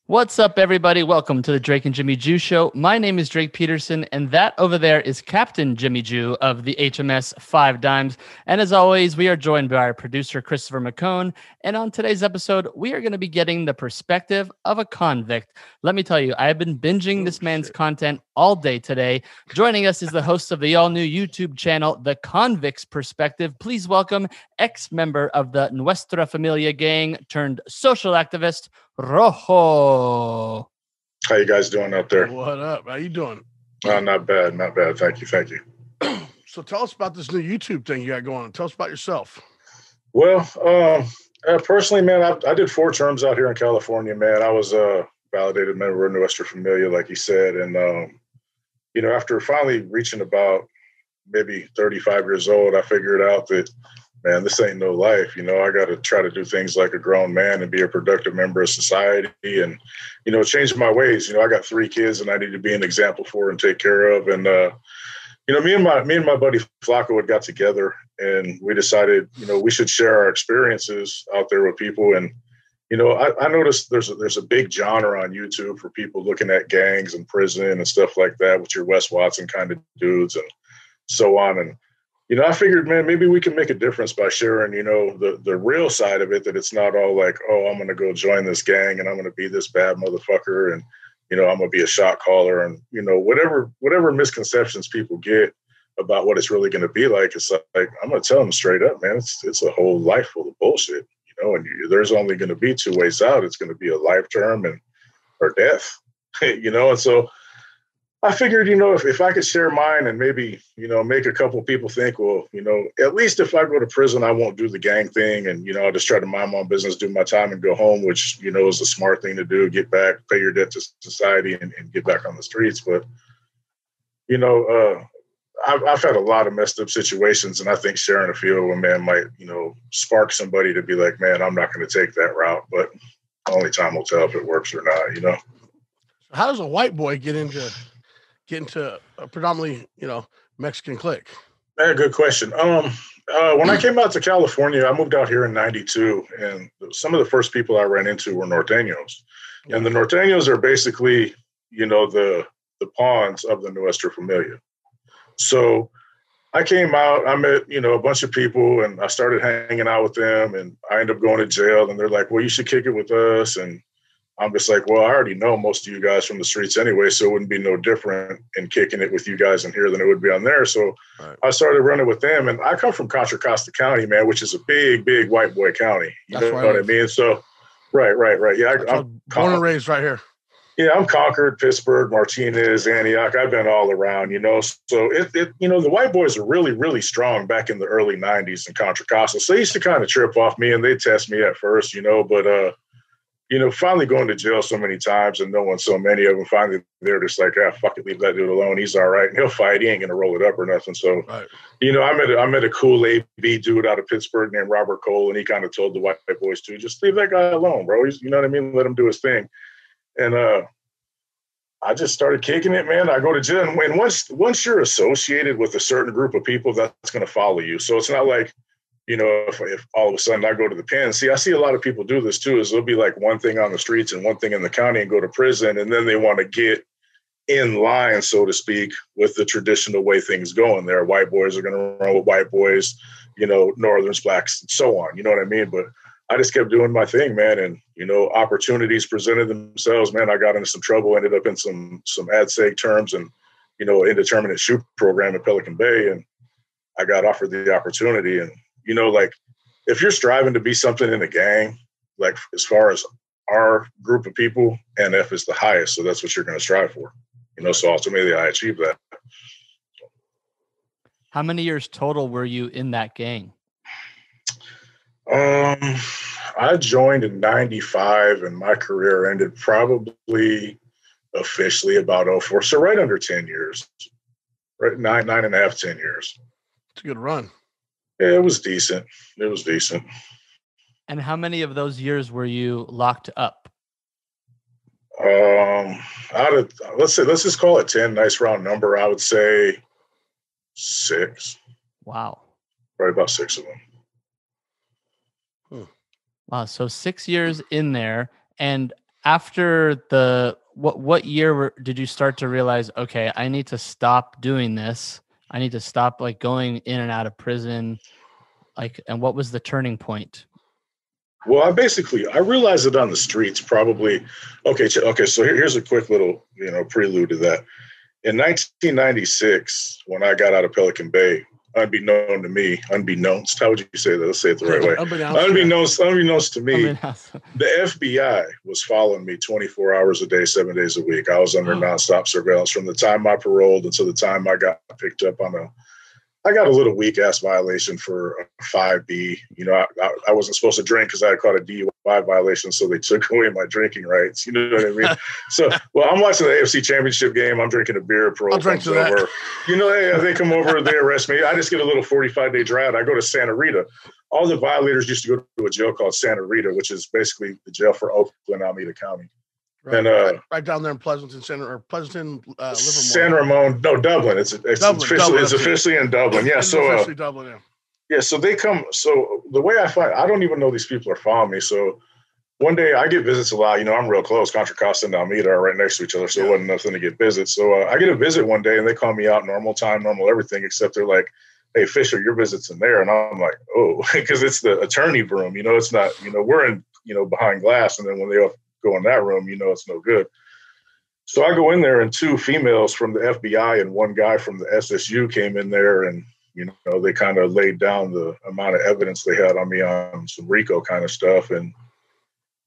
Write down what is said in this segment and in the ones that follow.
What's up, everybody? Welcome to the Drake and Jimmy Jew Show. My name is Drake Peterson, and that over there is Captain Jimmy Jew of the HMS Five Dimes. And as always, we are joined by our producer, Christopher McCone. And on today's episode, we are going to be getting the perspective of a convict. Let me tell you, I have been binging this man's content all day today. Joining us is the host of the all-new YouTube channel, The Convict's Perspective. Please welcome ex-member of the Nuestra Familia gang turned social activist, Rojo. How you guys doing out there? What up? How you doing? Not bad, not bad. Thank you. So tell us about this new YouTube thing you got going on. Tell us about yourself. Well, personally, man, I did 4 terms out here in California, man. I was a validated member of Nuestra Familia, like you said. And, after finally reaching about maybe 35 years old, I figured out that, man, this ain't no life. I got to try to do things like a grown man and be a productive member of society and, change my ways. I got 3 kids and I need to be an example for and take care of. And, me and my buddy Flacco had got together and we decided, we should share our experiences out there with people. And, I noticed there's a big genre on YouTube for people looking at gangs and prison and stuff like that with your Wes Watson kind of dudes and so on. And, I figured, man, maybe we can make a difference by sharing, the real side of it, that it's not all like, oh, I'm going to go join this gang and I'm going to be this bad motherfucker and, I'm going to be a shot caller and, whatever misconceptions people get about what it's really going to be like. It's like, I'm going to tell them straight up, man, it's a whole life full of bullshit, and there's only going to be 2 ways out. It's going to be a life term or death, and so I figured, if I could share mine and maybe, make a couple people think, well, at least if I go to prison, I won't do the gang thing. And, I'll just try to mind my own business, do my time and go home, which, is a smart thing to do, get back, pay your debt to society and get back on the streets. But, I've had a lot of messed up situations. And I think sharing a few of them, man, might, spark somebody to be like, man, I'm not going to take that route. But only time will tell if it works or not, How does a white boy get into a predominantly, Mexican clique? Yeah, good question. When I came out to California, I moved out here in '92, and some of the first people I ran into were norteños. And the norteños are basically, the pawns of the Nuestra Familia. So I came out, I met, a bunch of people, and I started hanging out with them, and I ended up going to jail, and they're like, well, you should kick it with us. And I'm just like, well, I already know most of you guys from the streets anyway, so it wouldn't be no different in kicking it with you guys in here than it would be on there. So I started running with them. And I come from Contra Costa County, man, which is a big, big white boy county. You know what I mean? So, right. Yeah, I'm born and raised right here. Yeah, I'm Concord, Pittsburgh, Martinez, Antioch. I've been all around, So, the white boys are really, really strong back in the early 90s in Contra Costa. So they used to kind of trip off me and they test me at first, but finally going to jail so many times and knowing so many of them, finally they're just like, fuck it, leave that dude alone. He's all right. And he'll fight. He ain't going to roll it up or nothing. So, I met a cool AB dude out of Pittsburgh named Robert Cole, and he kind of told the white boys too, just leave that guy alone, bro. He's, you know what I mean? Let him do his thing. And I just started kicking it, man. I go to jail. And once you're associated with a certain group of people, that's going to follow you. So it's not like, if all of a sudden I go to the pen, I see a lot of people do this too, is there'll be like one thing on the streets and one thing in the county and go to prison. And then they want to get in line, so to speak, with the traditional way things go in there. White boys are going to run with white boys, Northerns, blacks, and so on. You know what I mean? But I just kept doing my thing, man. And, opportunities presented themselves, man. I got into some trouble, ended up in some ad seg terms and, indeterminate shoot program at Pelican Bay. And I got offered the opportunity. And, like if you're striving to be something in a gang, like as far as our group of people, NF is the highest. So that's what you're going to strive for, so ultimately I achieved that. How many years total were you in that gang? I joined in '95 and my career ended probably officially about 04. So right under 10 years, right? 9.5, 10 years. It's a good run. Yeah, it was decent. And how many of those years were you locked up? Let's just call it 10. Nice round number. I would say 6. Wow. Probably about 6 of them. Wow. So 6 years in there. And after what year did you start to realize, okay, I need to stop doing this? I need to stop like going in and out of prison. Like, and what was the turning point? Well, I realized it on the streets probably. Okay. So here's a quick little, prelude to that. In 1996, when I got out of Pelican Bay, unbeknownst, how would you say that? Let's say it the right way. Unbeknownst to me, the FBI was following me 24 hours a day, 7 days a week. I was under nonstop surveillance from the time I paroled until the time I got picked up I got a little weak ass violation for a 5B. I wasn't supposed to drink because I had caught a DUI violation, so they took away my drinking rights. You know what I mean? So, I'm watching the AFC Championship game. I'm drinking a beer. Parole comes over. Hey, they come over. They arrest me. I just get a little 45-day drought. I go to Santa Rita. All the violators used to go to a jail called Santa Rita, which is basically the jail for Oakland, Alameda County. Right, and right down there in Pleasanton Center or Pleasanton, Livermore. San Ramon, no, Dublin. It's officially in Dublin. Yeah, officially Dublin. Yeah. Yeah, so they come. So the way I don't even know these people are following me. So one day I get visits a lot. I'm real close. Contra Costa and Alameda are right next to each other, so it wasn't nothing to get visits. So I get a visit one day, and they call me out normal time, normal everything, except they're like, "Hey, Fisher, your visit's in there," and I'm like, "Oh," because it's the attorney room. It's not. We're in behind glass, and then when they go in that room, it's no good. So I go in there, and two females from the FBI and one guy from the SSU came in there, and they kind of laid down the amount of evidence they had on me on some RICO kind of stuff. And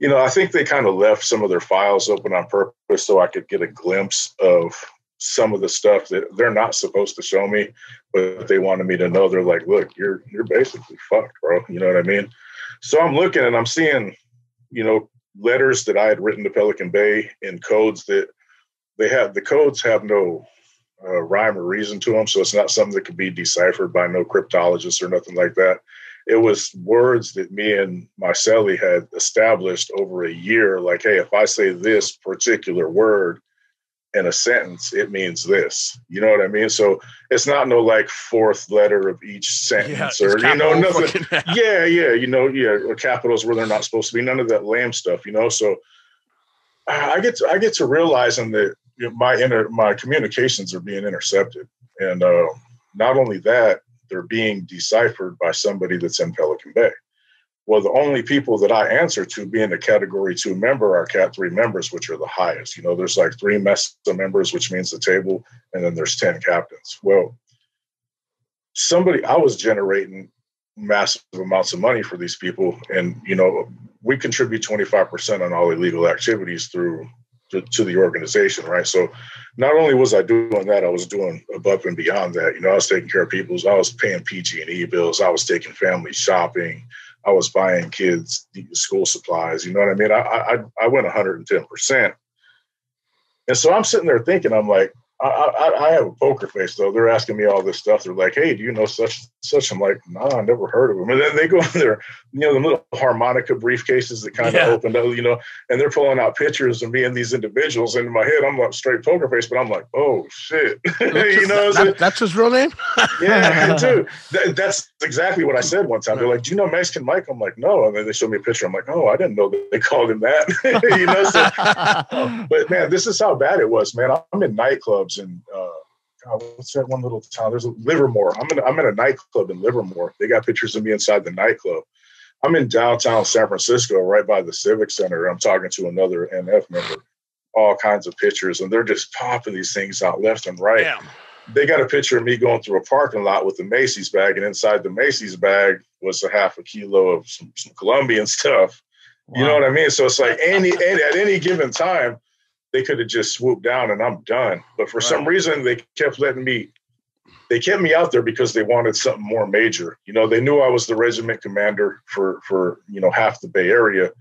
I think they kind of left some of their files open on purpose so I could get a glimpse of some of the stuff that they're not supposed to show me, but they wanted me to know. They're like, "Look, you're basically fucked, bro." You know what I mean? So I'm looking and I'm seeing, letters that I had written to Pelican Bay in codes that the codes have no rhyme or reason to them. So it's not something that could be deciphered by no cryptologist or nothing like that. It was words that me and my cellie had established over a year. Like, hey, if I say this particular word in a sentence, it means this. You know what I mean? So it's not no like fourth letter of each sentence or nothing. Or capitals where they're not supposed to be. None of that lame stuff. So I get to realizing that my communications are being intercepted, and not only that, they're being deciphered by somebody that's in Pelican Bay. Well, the only people that I answer to being a Category 2 member are Cat 3 members, which are the highest. There's like 3 MESA members, which means the table, and then there's 10 captains. Well, I was generating massive amounts of money for these people, and we contribute 25% on all illegal activities to the organization, right? So not only was I doing that, I was doing above and beyond that. I was taking care of I was paying PG&E bills, I was taking family shopping, I was buying kids school supplies. You know what I mean? I went 110%. And so I'm sitting there thinking, I'm like, I have a poker face though. They're asking me all this stuff. They're like, "Hey, do you know such and such?" I'm like, "No, I never heard of them." And then they go in there, the little harmonica briefcases that kind of opened up, and they're pulling out pictures of me and these individuals. And in my head, I'm like straight poker face, but I'm like, "Oh shit," That's his real name. Yeah, dude. That's exactly what I said one time. They're like, "Do you know Mexican Mike?" I'm like, "No." And then they showed me a picture. I'm like, "Oh, I didn't know that they called him that." But man, this is how bad it was, man. I'm in nightclubs. And what's that one little town? There's a Livermore. I'm in a nightclub in Livermore. They got pictures of me inside the nightclub. I'm in downtown San Francisco, right by the Civic Center. I'm talking to another NF member. All kinds of pictures, and they're just popping these things out left and right. Yeah. They got a picture of me going through a parking lot with a Macy's bag, and inside the Macy's bag was a half a kilo of some Colombian stuff. Wow. You know what I mean? So it's like at any given time, they could have just swooped down and I'm done. But for some reason, they kept me out there because they wanted something more major. They knew I was the regiment commander for half the Bay Area.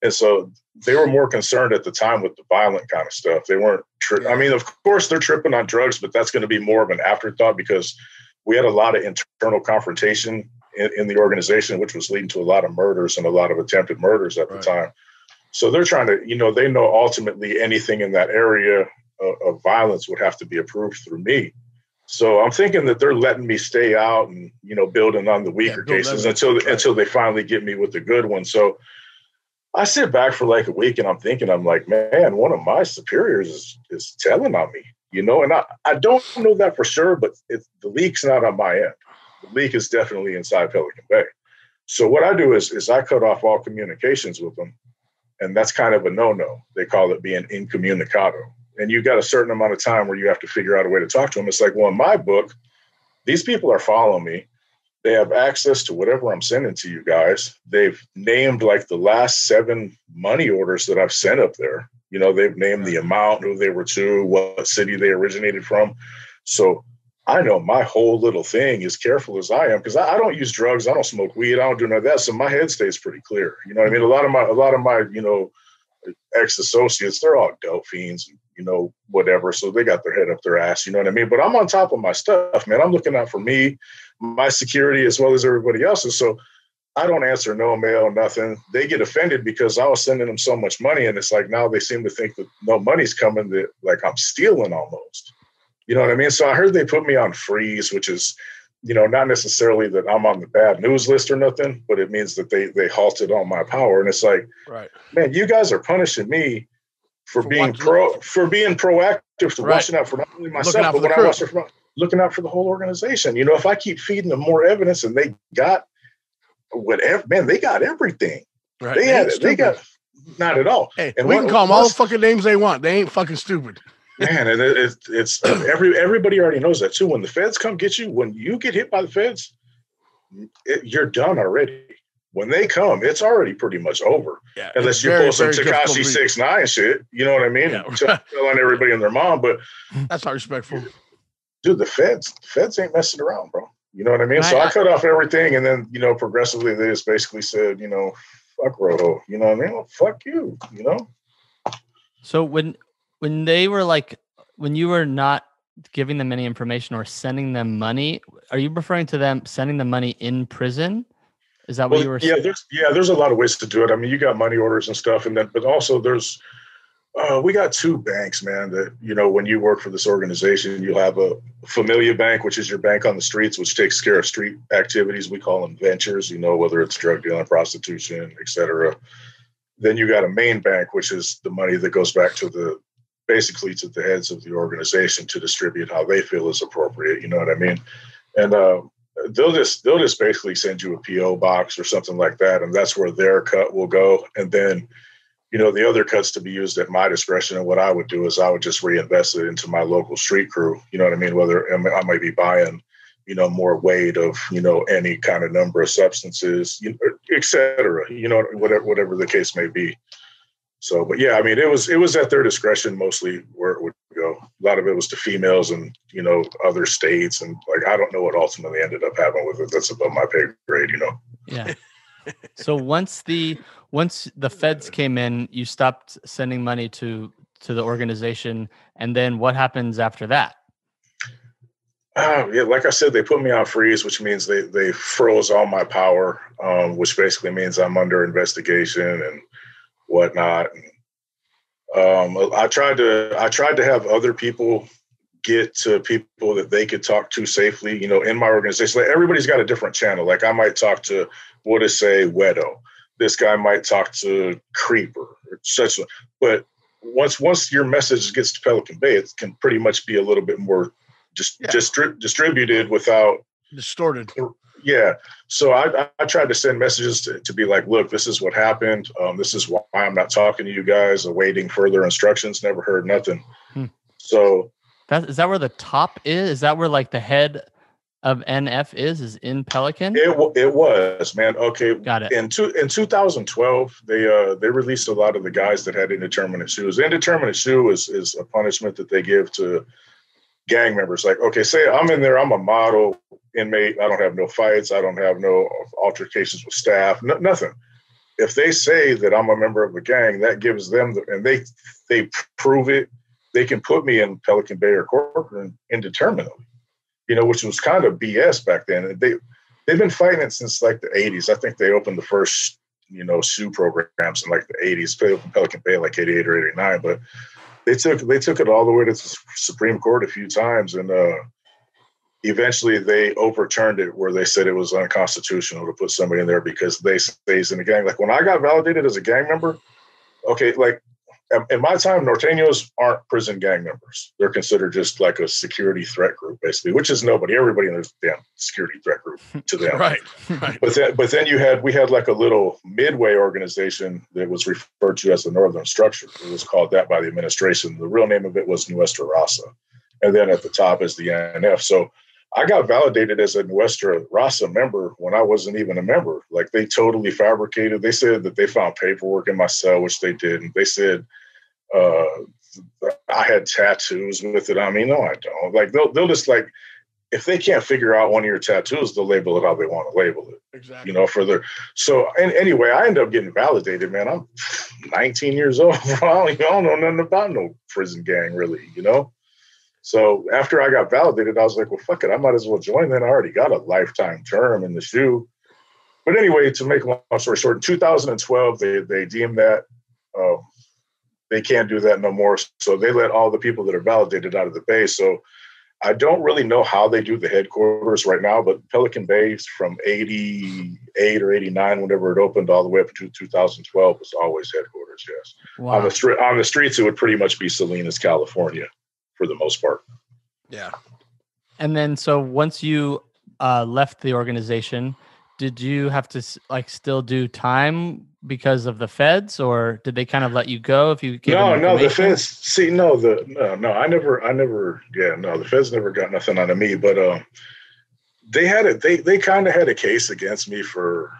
And so they were more concerned at the time with the violent kind of stuff. They weren't, I mean, of course they're tripping on drugs, but that's going to be more of an afterthought because we had a lot of internal confrontation in the organization, which was leading to a lot of murders and a lot of attempted murders at the time. So they're trying to, they know ultimately anything in that area of violence would have to be approved through me. So I'm thinking that they're letting me stay out and, building on the weaker cases until they finally get me with the good one. So I sit back for like a week and I'm like, man, one of my superiors is telling on me, and I don't know that for sure, but the leak's not on my end. The leak is definitely inside Pelican Bay. So what I do is I cut off all communications with them. And that's kind of a no-no. They call it being incommunicado. And you got a certain amount of time where you have to figure out a way to talk to them. It's like, well, in my book, these people are following me. They have access to whatever I'm sending to you guys. They've named like the last 7 money orders that I've sent up there. They've named the amount, who they were to, what city they originated from. So I know my whole little thing, as careful as I am, because I don't use drugs, I don't smoke weed, I don't do none of that. So my head stays pretty clear. You know what I mean? A lot of my ex-associates, they're all dope fiends, whatever. So they got their head up their ass, you know what I mean? But I'm on top of my stuff, man. I'm looking out for me, my security, as well as everybody else's. So I don't answer no mail, nothing. They get offended because I was sending them so much money. And it's like, now they seem to think that no money's coming, that like I'm stealing almost. You know what I mean? So I heard they put me on freeze, which is, not necessarily that I'm on the bad news list or nothing, but it means that they halted all my power. And it's like, right, man, you guys are punishing me for being proactive, for watching out for not only myself, but looking out for the whole organization. If I keep feeding them more evidence and they got whatever, man, they got everything. Right. They got not at all. Hey, and we can call them all the fucking names they want. They ain't fucking stupid. Man, and it's everybody already knows that too. When the feds come get you, when you get hit by the feds, you're done already. When they come, it's already pretty much over. Yeah, unless you pull some Tekashi 6ix9ine shit, you know what I mean? Yeah. Telling everybody and their mom, but that's not respectful. Dude, the feds ain't messing around, bro. You know what I mean? So I cut off everything, and then progressively they just basically said, fuck Rojo. You know what I mean? Well, fuck you. So when they were like, when you were not giving them any information or sending them money, are you referring to them sending the money in prison? Is that what you were saying? There's a lot of ways to do it. I mean, you got money orders and stuff, but also there's we got 2 banks, man, that, when you work for this organization, you'll have a Familia Bank, which is your bank on the streets, which takes care of street activities. We call them ventures, whether it's drug dealing, prostitution, et cetera. Then you got a main bank, which is the money that goes back to basically to the heads of the organization to distribute how they feel is appropriate. You know what I mean? And they'll just basically send you a PO box or something like that, and that's where their cut will go. And then, the other cuts to be used at my discretion. And what I would do is I would just reinvest it into my local street crew. You know what I mean? Whether I might be buying, more weight of, any kind of number of substances, et cetera, whatever the case may be. So, but yeah, I mean, it was at their discretion mostly where it would go. A lot of it was to females and, other states. And like, I don't know what ultimately ended up happening with it. That's above my pay grade, Yeah. So once the feds came in, you stopped sending money to the organization. And then what happens after that? Yeah, like I said, they put me on freeze, which means they froze all my power, which basically means I'm under investigation and whatnot. I tried to have other people get to people that they could talk to safely, in my organization. Like, everybody's got a different channel. Like, I might talk to, Wedo. This guy might talk to Creeper or such. But once your message gets to Pelican Bay, it can pretty much be a little bit more distributed without distorted. Yeah. So I tried to send messages to be like, look, this is what happened. This is why I'm not talking to you guys, awaiting further instructions. Never heard nothing. So is that where the top is? Is that where like the head of NF is in Pelican? It was, man. Okay. Got it. In 2012, they released a lot of the guys that had indeterminate shoes. Indeterminate shoe is a punishment that they give to gang members. Like, okay, say I'm in there, I'm a model inmate. I don't have no fights. I don't have no altercations with staff, nothing. If they say that I'm a member of a gang, that gives them, and they prove it, they can put me in Pelican Bay or Corcoran indeterminately, which was kind of BS back then. They've been fighting it since like the 80s. I think they opened the first, SUE programs in like the 80s. They opened Pelican Bay like 88 or 89, but they took it all the way to the Supreme Court a few times. And eventually they overturned it where they said it was unconstitutional to put somebody in there because they stays in the gang. Like when I got validated as a gang member, okay, like in my time, Norteños aren't prison gang members. They're considered just like a security threat group, basically, which is nobody. Everybody in this damn security threat group to them. Right. But then we had like a little midway organization that was referred to as the Northern Structure. It was called that by the administration. The real name of it was Nuestra Raza. And then at the top is the NF. So I got validated as a Nuestra Raza member when I wasn't even a member. Like they totally fabricated. They said that they found paperwork in my cell, which they did. And they said I had tattoos with it. I mean, no, I don't. Like they'll just like, if they can't figure out one of your tattoos, they'll label it how they want to label it. Exactly. You know, so anyway, I ended up getting validated, man. I'm 19 years old. I don't know nothing about no prison gang really, you know? So after I got validated, I was like, well, fuck it. I might as well join then. I already got a lifetime term in the shoe. But anyway, to make a long story short, in 2012, they deemed that they can't do that no more. So they let all the people that are validated out of the base. So I don't really know how they do the headquarters right now, but Pelican Bay from 88 or 89, whenever it opened, all the way up to 2012 was always headquarters, yes. Wow. On the streets, it would pretty much be Salinas, California, for the most part. Yeah. And then, so once you left the organization, did you have to like still do time because of the feds, or did they kind of let you go if you gave them No, the feds. See, no, the feds never got nothing out of me. But they kind of had a case against me for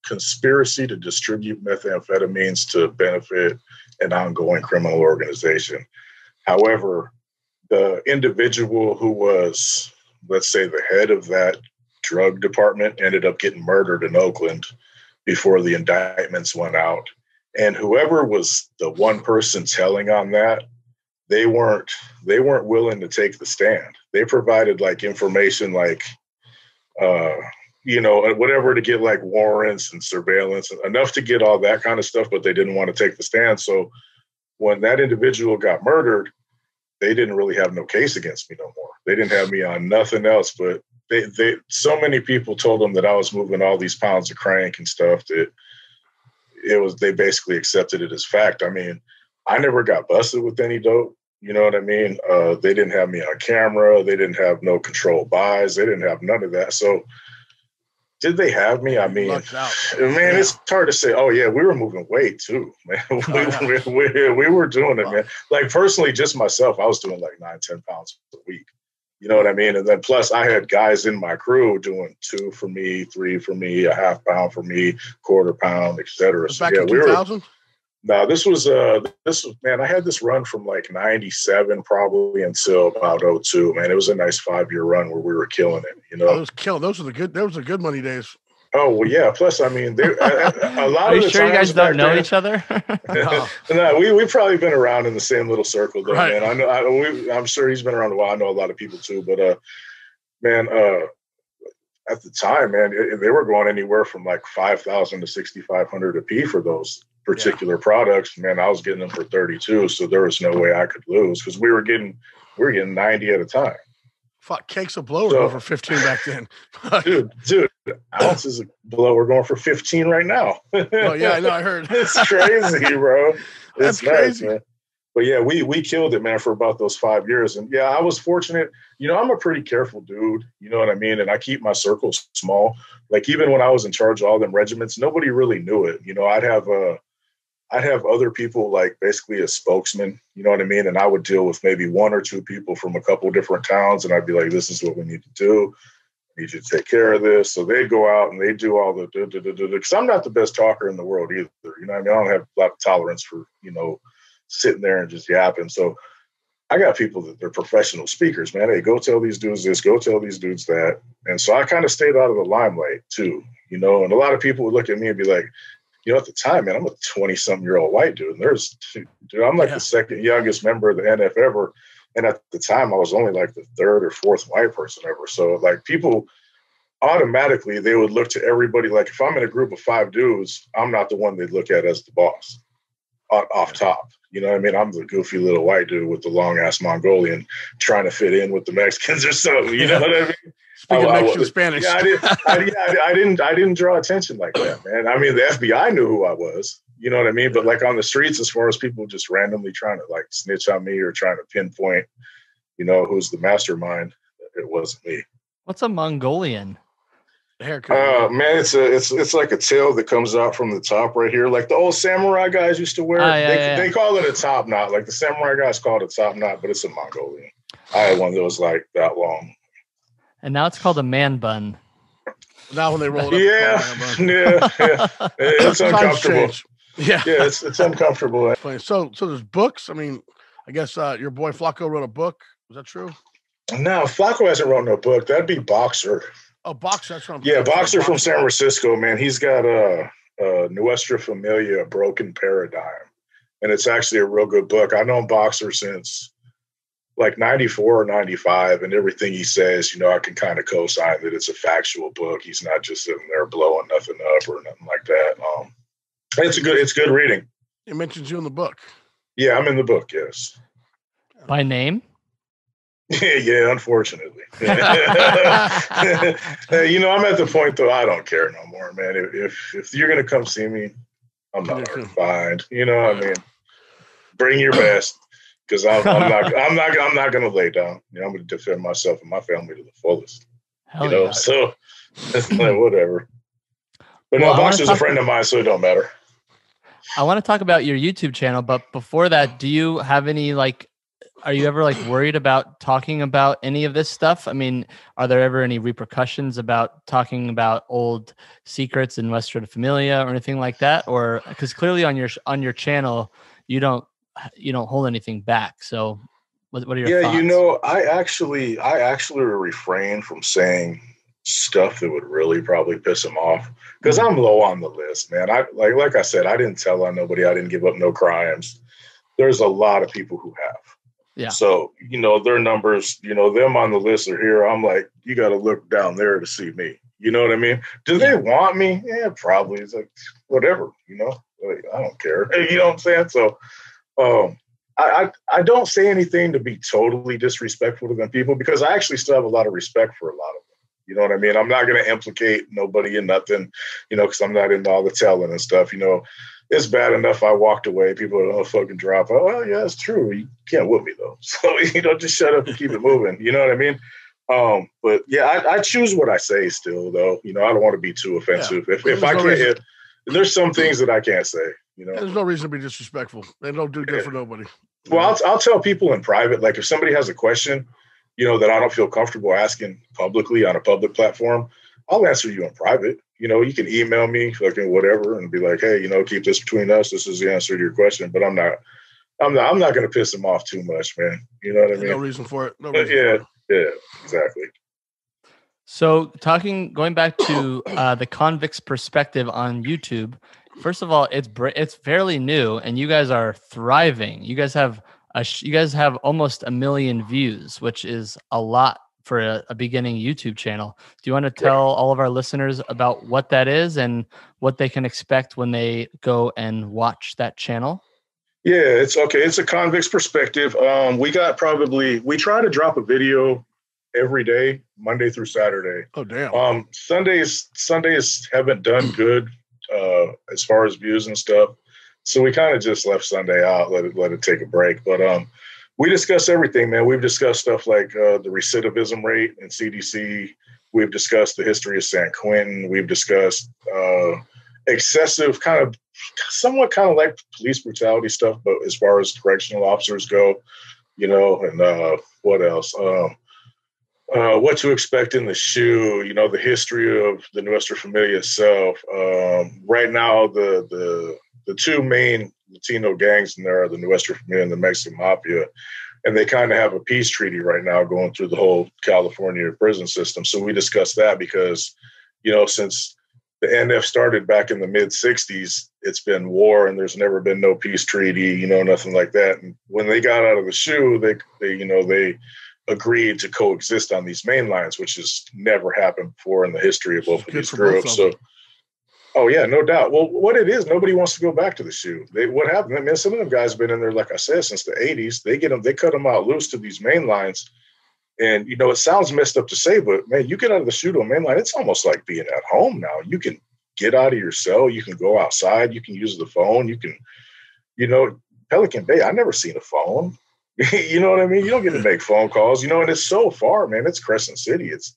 conspiracy to distribute methamphetamines to benefit an ongoing criminal organization. However, the individual who was, let's say, the head of that drug department ended up getting murdered in Oakland before the indictments went out. And whoever was the one person telling on that, they weren't willing to take the stand. They provided like information, like, whatever to get like warrants and surveillance, enough to get all that kind of stuff, but they didn't want to take the stand. So when that individual got murdered, they didn't really have no case against me no more. They didn't have me on nothing else, but they so many people told them that I was moving all these pounds of crank and stuff that they basically accepted it as fact. I mean, I never got busted with any dope. You know what I mean? They didn't have me on camera. They didn't have no controlled buys. They didn't have none of that. So did they have me? I mean, man, it's hard to say. Oh yeah, we were moving weight too, man. We were doing it, man. Like personally, just myself, I was doing like 9-10 pounds a week. You know what I mean? And then plus I had guys in my crew doing 2 for me, 3 for me, a half pound for me, quarter pound, etc. So yeah, we were. No, this was man, I had this run from like 97 probably until about 02, man. It was a nice 5-year run where we were killing it, you know. Those were the good money days. Oh, well, yeah. Plus, I mean, a lot Are of you sure you guys don't know each other? No, we've probably been around in the same little circle, though, right. Man. I'm sure he's been around a while. I know a lot of people, too. But, man, at the time, man, they were going anywhere from like 5,000 to 6,500 a piece for those particular products. Man, I was getting them for 32, so there was no way I could lose because we were getting 90 at a time. Fuck, cakes of blow were going for 15 back then. dude, ounces of blow were going for 15 right now. Oh yeah, I know. I heard. It's crazy, bro. That's crazy, man. But yeah, we killed it, man, for about those 5 years. And yeah, I was fortunate. You know, I'm a pretty careful dude. You know what I mean? And I keep my circles small. Like even when I was in charge of all them regiments, nobody really knew it. You know, I'd have other people like basically as spokesman, you know what I mean? And I would deal with maybe 1 or 2 people from a couple different towns. And I'd be like, this is what we need to do. I need you to take care of this. So they'd go out and they'd do all the, because I'm not the best talker in the world either. You know what I mean? I don't have a lot of tolerance for, you know, sitting there and just yapping. So I got people that they're professional speakers, man. Hey, go tell these dudes this, go tell these dudes that. And so I kind of stayed out of the limelight too, you know, and a lot of people would look at me and be like, you know, at the time, man, I'm a 20-something-year-old white dude. And I'm like the second youngest member of the NF ever. And at the time, I was only like the 3rd or 4th white person ever. So like people automatically, they would look to everybody. Like if I'm in a group of 5 dudes, I'm not the one they'd look at as the boss. off top. You know what I mean? I'm the goofy little white dude with the long ass Mongolian trying to fit in with the Mexicans or something. You know what I mean? Speaking Mexican Spanish. Yeah, I didn't draw attention like that, man. I mean, the FBI knew who I was. You know what I mean? But like on the streets, as far as people just randomly trying to like snitch on me or trying to pinpoint, you know, who's the mastermind, it wasn't me. What's a Mongolian? Haircut. Man, it's like a tail that comes out from the top right here, like the old samurai guys used to wear. They call it a top knot. Like the samurai guys call it a top knot, but it's a Mongolian. I had one that was like that long. And now it's called a man bun. Now when they roll it up, yeah. It's uncomfortable. Yeah, it's uncomfortable. So there's books. I mean, I guess your boy Flacco wrote a book. Is that true? No, Flacco hasn't wrote no book. That'd be Boxer. Oh, Boxer. That's what I'm Boxer from San Francisco, man. He's got a Nuestra Familia, A Broken Paradigm. And it's actually a real good book. I've known Boxer since like 94 or 95, and everything he says, you know, I can kind of co-sign that it's a factual book. He's not just sitting there blowing nothing up or nothing like that. It's good reading. It mentions you in the book. Yeah, I'm in the book, yes. By name? Yeah, unfortunately. You know, I'm at the point though, I don't care no more, man. If you're gonna come see me, I'm not hard to find. You know what I mean? Bring your best, because I'm not gonna lay down. You know, I'm gonna defend myself and my family to the fullest. Hell yeah. So it's like whatever. But no, Boxer's a friend of mine, so it don't matter. I want to talk about your YouTube channel, but before that, do you have any are you ever worried about talking about any of this stuff? I mean, are there ever any repercussions about talking about old secrets in Nuestra Familia or anything like that? Or because clearly on your channel, you don't hold anything back. So what are your thoughts? You know, I actually refrain from saying stuff that would really probably piss him off, because I'm low on the list, man. Like I said, I didn't tell on nobody. I didn't give up no crimes. There's a lot of people who have. Yeah. So, you know, their numbers, you know, them on the list are here. I'm like, you got to look down there to see me. You know what I mean? Do they want me? Yeah, probably. It's like, whatever, you know, like, I don't care. You know what I'm saying? So, I don't say anything to be totally disrespectful to them people, because I actually still have a lot of respect for a lot of them. You know what I mean? I'm not going to implicate nobody in nothing, you know, because I'm not into all the telling and stuff. You know, it's bad enough I walked away. People are fucking drop. Oh, well, yeah, it's true. You can't whoop me though. So, you know, just shut up and keep it moving. You know what I mean? But yeah, I choose what I say still though. You know, I don't want to be too offensive. Yeah. If I can't, there's some things that I can't say, you know. There's no reason to be disrespectful. They don't do good for nobody. Well, I'll tell people in private, like if somebody has a question, you know, that I don't feel comfortable asking publicly on a public platform, I'll answer you in private. You know, you can email me, fucking whatever, and be like, hey, you know, keep this between us. This is the answer to your question. But I'm not going to piss them off too much, man. You know what I mean? No reason for it. Yeah, exactly. So going back to the convict's perspective on YouTube, first of all, it's fairly new, and you guys are thriving. You guys have almost 1 million views, which is a lot for a beginning YouTube channel. Do you want to tell all of our listeners about what that is and what they can expect when they go and watch that channel? Yeah, it's okay. It's a convict's perspective. We try to drop a video every day, Monday through Saturday. Oh, damn. Sundays haven't done good as far as views and stuff. So we kind of just left Sunday out, let it take a break. But we discuss everything, man. We've discussed stuff like the recidivism rate in CDC. We've discussed the history of San Quentin. We've discussed excessive somewhat like police brutality stuff, but as far as correctional officers go, you know, and what else? What to expect in the shoe, you know, the history of the Nuestra Familia itself. Right now, the two main Latino gangs in there are the Nuestra Familia and the Mexican Mafia, and they kind of have a peace treaty right now going through the whole California prison system. So we discussed that because, you know, since the NF started back in the mid-'60s, it's been war and there's never been no peace treaty, you know, nothing like that. And when they got out of the shoe, they agreed to coexist on these main lines, which has never happened before in the history of both of these groups. So Oh yeah, no doubt. Well, what it is, nobody wants to go back to the shoe. What happened? I mean, some of them guys have been in there, like I said, since the '80s. They cut them out loose to these main lines, and it sounds messed up to say, but man, you get out of the shoe to a main line, it's almost like being at home now. You can get out of your cell, you can go outside, you can use the phone, you can, Pelican Bay. I never seen a phone. You know what I mean? You don't get to make phone calls, and it's so far, man. It's Crescent City. It's,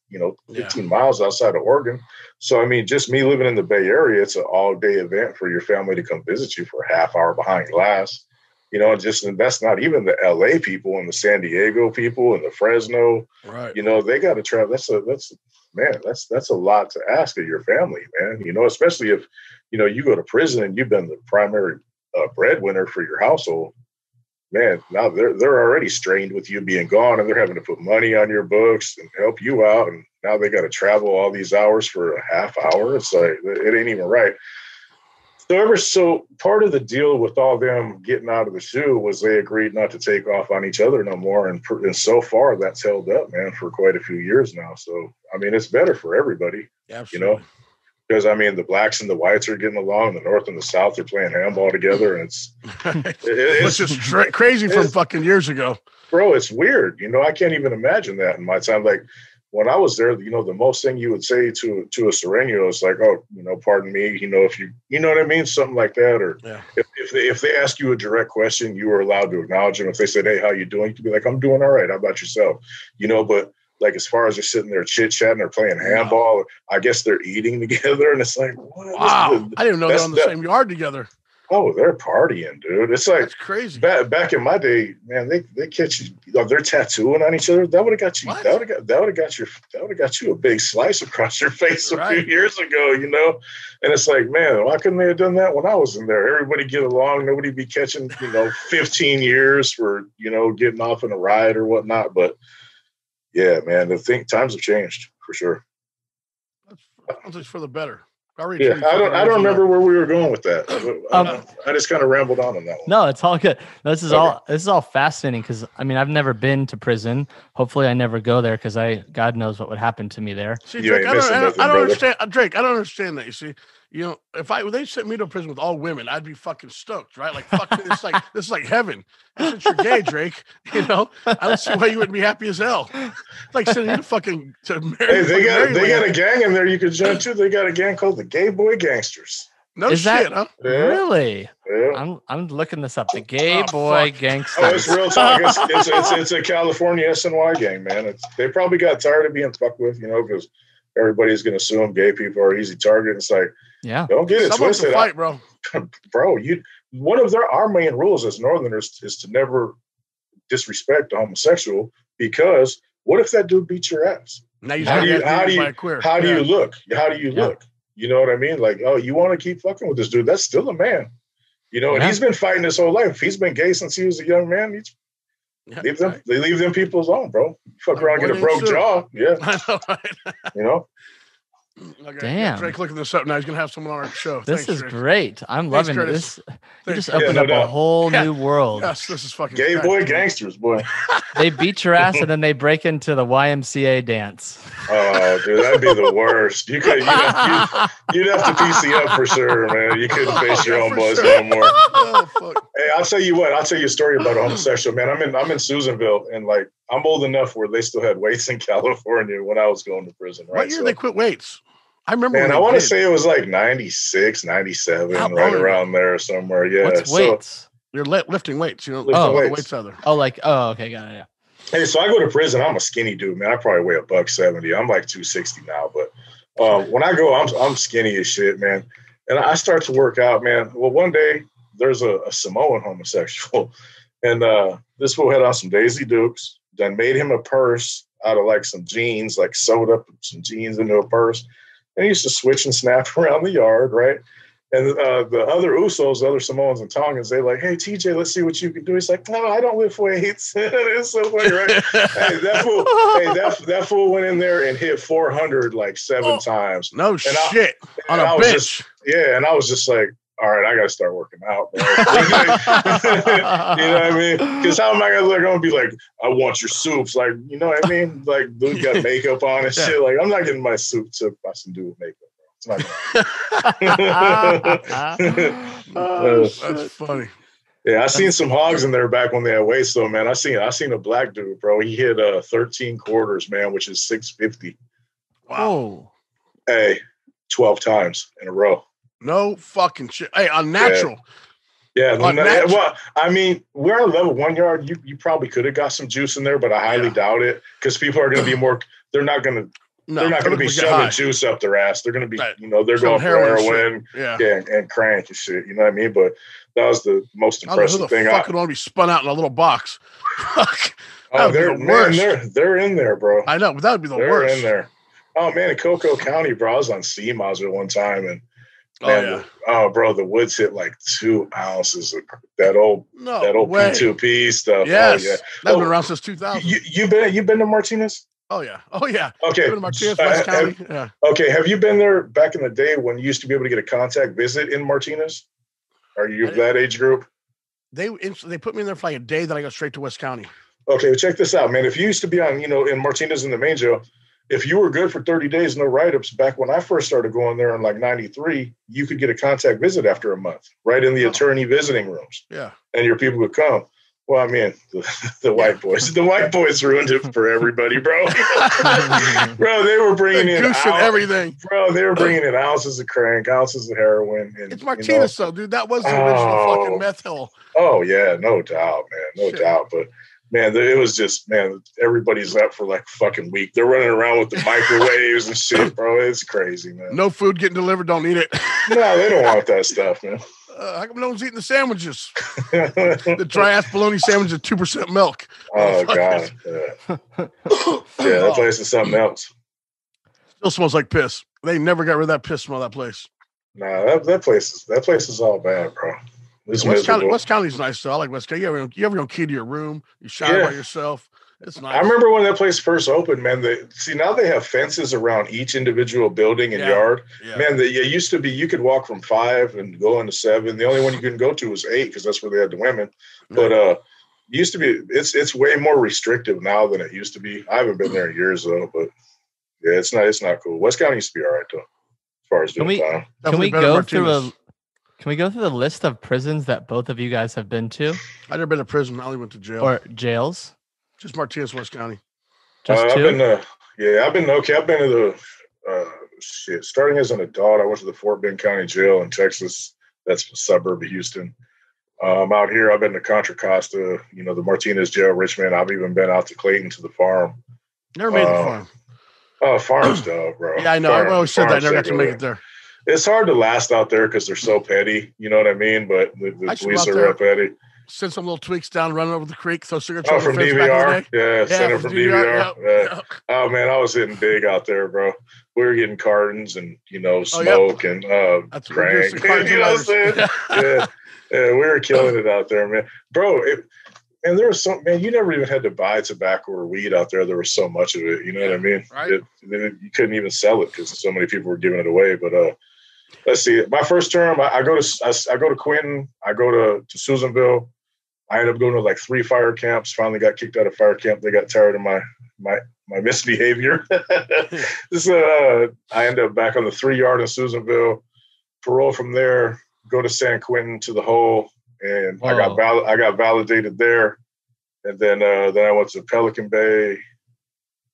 15 miles outside of Oregon. So, I mean, just me living in the Bay Area, it's an all-day event for your family to come visit you for a half hour behind glass. And that's not even the LA people and the San Diego people and the Fresno. Right. They got to travel. That's a lot to ask of your family, man. Especially if, you go to prison and you've been the primary breadwinner for your household. Man, now they're already strained with you being gone, and they're having to put money on your books and help you out. And now they got to travel all these hours for a half hour. It's like, it ain't even right. So part of the deal with all them getting out of the shoe was they agreed not to take off on each other no more. And so far that's held up, man, for quite a few years now. So, I mean, it's better for everybody, Absolutely. Because, I mean, the blacks and the whites are getting along. The North and the South are playing handball together. And it's just crazy from fucking years ago. Bro, it's weird. I can't even imagine that in my time. Like, when I was there, the most thing you would say to a Sereno is like, oh, pardon me, if you know what I mean? Something like that. Or if they ask you a direct question, you were allowed to acknowledge them. If they said, hey, how you doing? You could be like, I'm doing all right. How about yourself? But like, as far as just sitting there chit-chatting or playing handball, I guess they're eating together. And it's like, what? Wow. I didn't know they're on the same yard together. Oh, they're partying, dude. It's like, that's crazy. Back in my day, man, they catch you. They're tattooing on each other. That would have got you. What? That would have got you a big slice across your face a few years ago. And it's like, man, why couldn't they have done that when I was in there? Everybody get along. Nobody be catching 15 years for getting off in a ride or whatnot. But yeah, man, times have changed for sure. That's just for the better. I don't remember where we were going with that. I just kind of rambled on that one. No, it's all good. This is all fascinating because I've never been to prison. Hopefully, I never go there because God knows what would happen to me there. See, Drake, I don't understand. Drake, I don't understand that. You see, if they sent me to prison with all women, I'd be fucking stoked, right? Like, fuck, this is like heaven. Since you're gay, Drake, I don't see why you wouldn't be happy as hell. It's like sending you to marry. Hey, they got a gang in there you could join too. They got a gang called the Gay Boy Gangsters. No shit, huh? Yeah. Really? Yeah. I'm looking this up. The Gay Boy Gangsters. Oh, it's real talk. It's a California SNY gang, man. They probably got tired of being fucked with, because everybody's going to assume gay people are easy target. It's like, don't get it twisted. Fight, bro. Bro, one of our main rules as Northerners is to never disrespect a homosexual, because what if that dude beats your ass? Now how do you look? How do you look? You know what I mean? Like, oh, you want to keep fucking with this dude? That's still a man. And he's been fighting his whole life. He's been gay since he was a young man. They leave them people alone, bro. Fuck around, get a broke jaw. Yeah. I know, right? Okay. Damn. Drake looking this up now. He's gonna have someone on our show. This is great. I'm loving this. You just opened up a whole new world. Yes, this is fucking Gay Boy Gangsters, boy. They beat your ass and then they break into the YMCA dance. Oh, dude, that'd be the worst. You'd have to PC up for sure, man. You couldn't face your own boys no more. Oh, fuck. Hey, I'll tell you what. I'll tell you a story about a homosexual, man. I'm in Susanville, and like, I'm old enough where they still had weights in California when I was going to prison. Right? What year they quit weights? I remember. Man, I want to say it was like 96, 97, right around there somewhere. Yeah. What's weights? You're lifting weights. Lifting weights out there. Okay, got it. Yeah. Hey, so I go to prison. I'm a skinny dude, man. I probably weigh $170. I'm like 260 now, but when I go, I'm skinny as shit, man. And I start to work out, man. Well, one day there's a Samoan homosexual, and this fool had on some Daisy Dukes. Done made him a purse out of like some jeans, like sewed up some jeans into a purse. And he used to switch and snap around the yard, right? And the other Usos, the other Samoans and Tongans, they like, hey, TJ, let's see what you can do. He's like, no, I don't lift weights. It's so funny, right? Hey, that fool went in there and hit 400 like 7 times. No shit. On a bench. And I was just like, all right, I got to start working out, bro. You know what I mean? Because how am I going to be like, I want your soups? Like, you know what I mean? Like, dude got makeup on and shit. Like, I'm not getting my soup to have some do with makeup. It's not That's funny. Yeah, I seen some hogs in there back when they had weights, though, man. I seen a black dude, bro. He hit 13 quarters, man, which is 650. Wow. Hey, 12 times in a row. No fucking shit. Hey, unnatural. Yeah, well, I mean, we're on level 1 yard. You probably could have got some juice in there, but I highly doubt it because people are going to be more. They're not going to be shoving juice up their ass. They're going to be, they're going for heroin, and crank and shit. You know what I mean? But that was the most impressive thing. I could want to be spun out in a little box. They're in there, bro. I know, but that would be the worst. They're in there. Oh man, in Cocoa County, bro. I was on CMOS at one time, and man, bro, the woods hit like 2 ounces of that old P2P stuff. Yes, that's been around since 2000. You been to Martinez? Oh yeah. Okay. Been to Martinez, West County. Okay, have you been there back in the day when you used to be able to get a contact visit in Martinez? Are you of that age group? They put me in there for like a day, then I go straight to West County. Okay, well, check this out, man. If you used to be on, in Martinez in the main jail, if you were good for 30 days, no write-ups, back when I first started going there in like 93, you could get a contact visit after a month, right in the attorney visiting rooms. Yeah. And your people would come. Well, I mean, the white boys ruined it for everybody, bro. Bro, they were bringing in everything. Bro, they were bringing in ounces of crank, ounces of heroin. And, it's Martinez, though, dude. That was the original fucking meth hill. Oh, yeah, no doubt, man. No doubt. But, man, it was just, man, everybody's up for like a fucking week. They're running around with the microwaves and shit, bro. It's crazy, man. No food getting delivered. Don't eat it. No, they don't want that stuff, man. How come no one's eating the sandwiches? The dry ass bologna sandwich with 2% milk. Oh, God. Yeah, that place is something else. Still smells like piss. They never got rid of that piss smell, that place. Nah, that place is all bad, bro. West County's nice, though. I like West County. You ever go key to your room? You shower by yourself? It's nice. I remember when that place first opened, man. Now they have fences around each individual building and yard. Yeah. Man, it used to be you could walk from 5 and go into 7. The only one you couldn't go to was 8 because that's where they had the women. Yeah. But used to be it's way more restrictive now than it used to be. I haven't been there in years though, but yeah, it's not cool. West County used to be all right though, as far as doing time. Can we go through the list of prisons that both of you guys have been to? I've never been to prison. I only went to jail. Or jails? Just Martinez, West County. Just two? I've been to the starting as an adult, I went to the Fort Bend County Jail in Texas. That's a suburb of Houston. Out here, I've been to Contra Costa, the Martinez Jail, Richmond. I've even been out to Clayton to the farm. Never made the farm. Oh, farm's dope, bro. Yeah, I know. I always said that. I never got to make it there. It's hard to last out there because they're so petty. You know what I mean? But the police are real petty. Send some little tweaks down, run over the creek, throw cigarettes over the fence back in the day. Send it from DVR. Yep. Oh, man, I was hitting big out there, bro. We were getting cartons and, smoke and crank. You know what I'm saying? Yeah, we were killing it out there, man. Bro, and there was you never even had to buy tobacco or weed out there. There was so much of it. You know what I mean? Right. You couldn't even sell it because so many people were giving it away. But let's see. My first term, I go to Quentin. I go to Susanville. I ended up going to like 3 fire camps. Finally got kicked out of fire camp. They got tired of my misbehavior. So I ended up back on the 3 yard in Susanville. Parole from there. Go to San Quentin to the hole, and I got validated there. And then I went to Pelican Bay,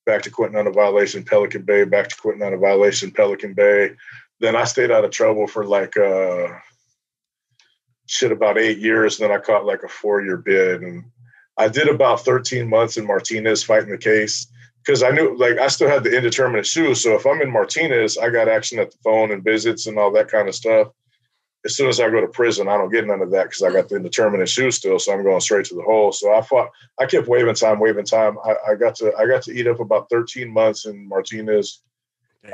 back to Quentin on a violation. Pelican Bay, back to Quentin on a violation. Pelican Bay. Then I stayed out of trouble for like about 8 years. And then I caught like a 4-year bid. And I did about 13 months in Martinez fighting the case because I knew I still had the indeterminate shoe. So if I'm in Martinez, I got action at the phone and visits and all that kind of stuff. As soon as I go to prison, I don't get none of that because I got the indeterminate shoe still. So I'm going straight to the hole. So I kept waving time. I got to eat up about 13 months in Martinez.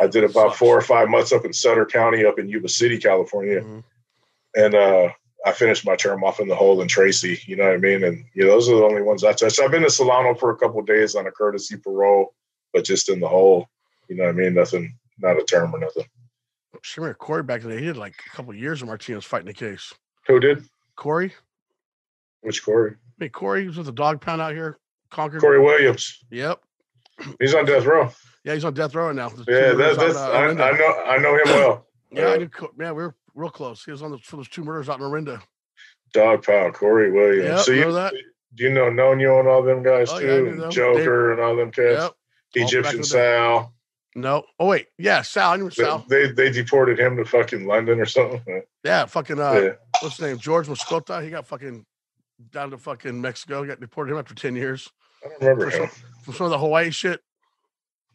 I did about 4 or 5 months up in Sutter County, up in Yuba City, California. Mm-hmm. And I finished my term off in the hole in Tracy, you know what I mean? And those are the only ones I touched. I've been to Solano for a couple of days on a courtesy parole, but just in the hole, you know what I mean? Nothing, not a term or nothing. Sure, Corey back then, he did like a couple of years of Martinez fighting the case. Who did? Corey. Which Corey? Corey was with the dog pound out here, Concord. Corey Williams. Yep. He's on death row. Yeah, he's on death row now. Yeah, I know him well. Yeah, I do. Yeah, we were real close. He was on for those 2 murders out in Orinda. Dog Pound, Corey Williams. Yep, So that? Do you know Nonyo and all them guys too? Yeah, I knew them. Joker and all them cats. Yep. Egyptian Sal. No. Oh wait, yeah, Sal. I knew Sal. They deported him to fucking London or something. Yeah, fucking what's his name? George Moscota. He got fucking down to fucking Mexico. He got deported him after 10 years. I don't remember him. For some of the Hawaii shit.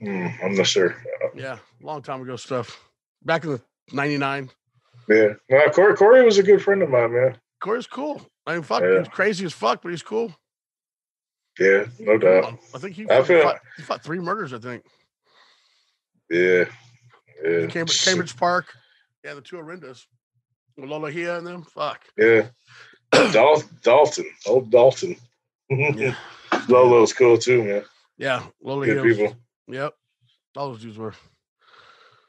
I'm not sure. Yeah, long time ago stuff. Back in the 99. Yeah. No, Corey was a good friend of mine, man. Corey's cool. I mean, he's crazy as fuck, but he's cool. Yeah, no doubt. I think he fought 3 murders, I think. Yeah. Yeah. Cambridge Park. Yeah, the 2 Orindas. With Lolohea and them. Fuck. Yeah. Dalton. Old Dalton. Yeah. Lolo's cool too, man. Yeah. Lolohea. Good people. Yep. All those dudes were.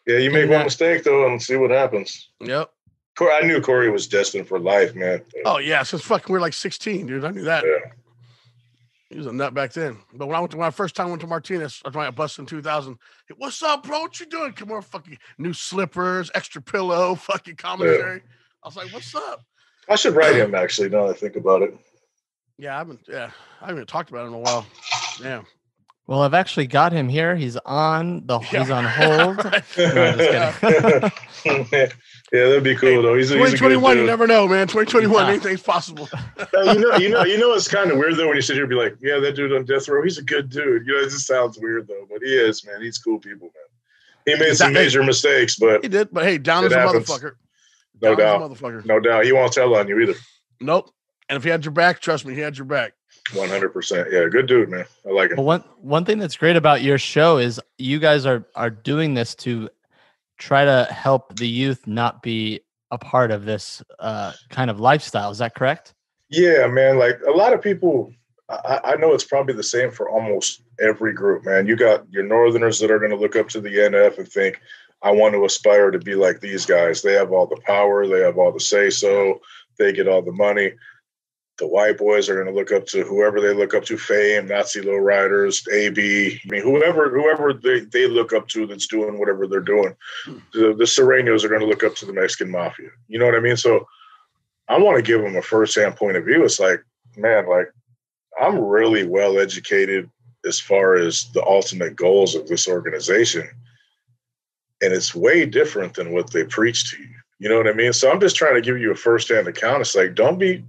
Yeah, you make one mistake though and see what happens. Yep. I knew Corey was destined for life, man. Oh yeah, since fucking we were like 16, dude. I knew that. Yeah. He was a nut back then. But when I first time went to Martinez, I was busted in 2000. Hey, what's up, bro? What you doing? Come on, fucking new slippers, extra pillow, fucking commentary. Yeah. I was like, what's up? I should write him actually. Now that I think about it. Yeah, I haven't talked about it in a while. Yeah. Well, I've actually got him here. He's on he's on hold. No, just kidding. Yeah, that'd be cool though. He's 2021. You never know, man. 2021, anything's possible. you know, it's kind of weird though when you sit here and be like, yeah, that dude on death row, he's a good dude. You know, it just sounds weird though, but he is, man. He's cool people, man. He made some major mistakes, but he did. But hey, down is a motherfucker. No doubt. No doubt. He won't tell on you either. Nope. And if he had your back, trust me, he had your back. 100%. Yeah, good dude, man. I like him. Well, one thing that's great about your show is you guys are doing this to try to help the youth not be a part of this kind of lifestyle. Is that correct? Yeah, man. Like a lot of people, I know it's probably the same for almost every group, man. You got your Northerners that are going to look up to the NF and think, I want to aspire to be like these guys. They have all the power. They have all the say-so. They get all the money. The white boys are going to look up to whoever they look up to, Fame, Nazi lowriders, AB. I mean, whoever they look up to that's doing whatever they're doing. The Serranos are going to look up to the Mexican mafia. You know what I mean? So I want to give them a firsthand point of view. It's like, man, like I'm really well educated as far as the ultimate goals of this organization. And it's way different than what they preach to you. You know what I mean? So I'm just trying to give you a firsthand account. It's like, don't be,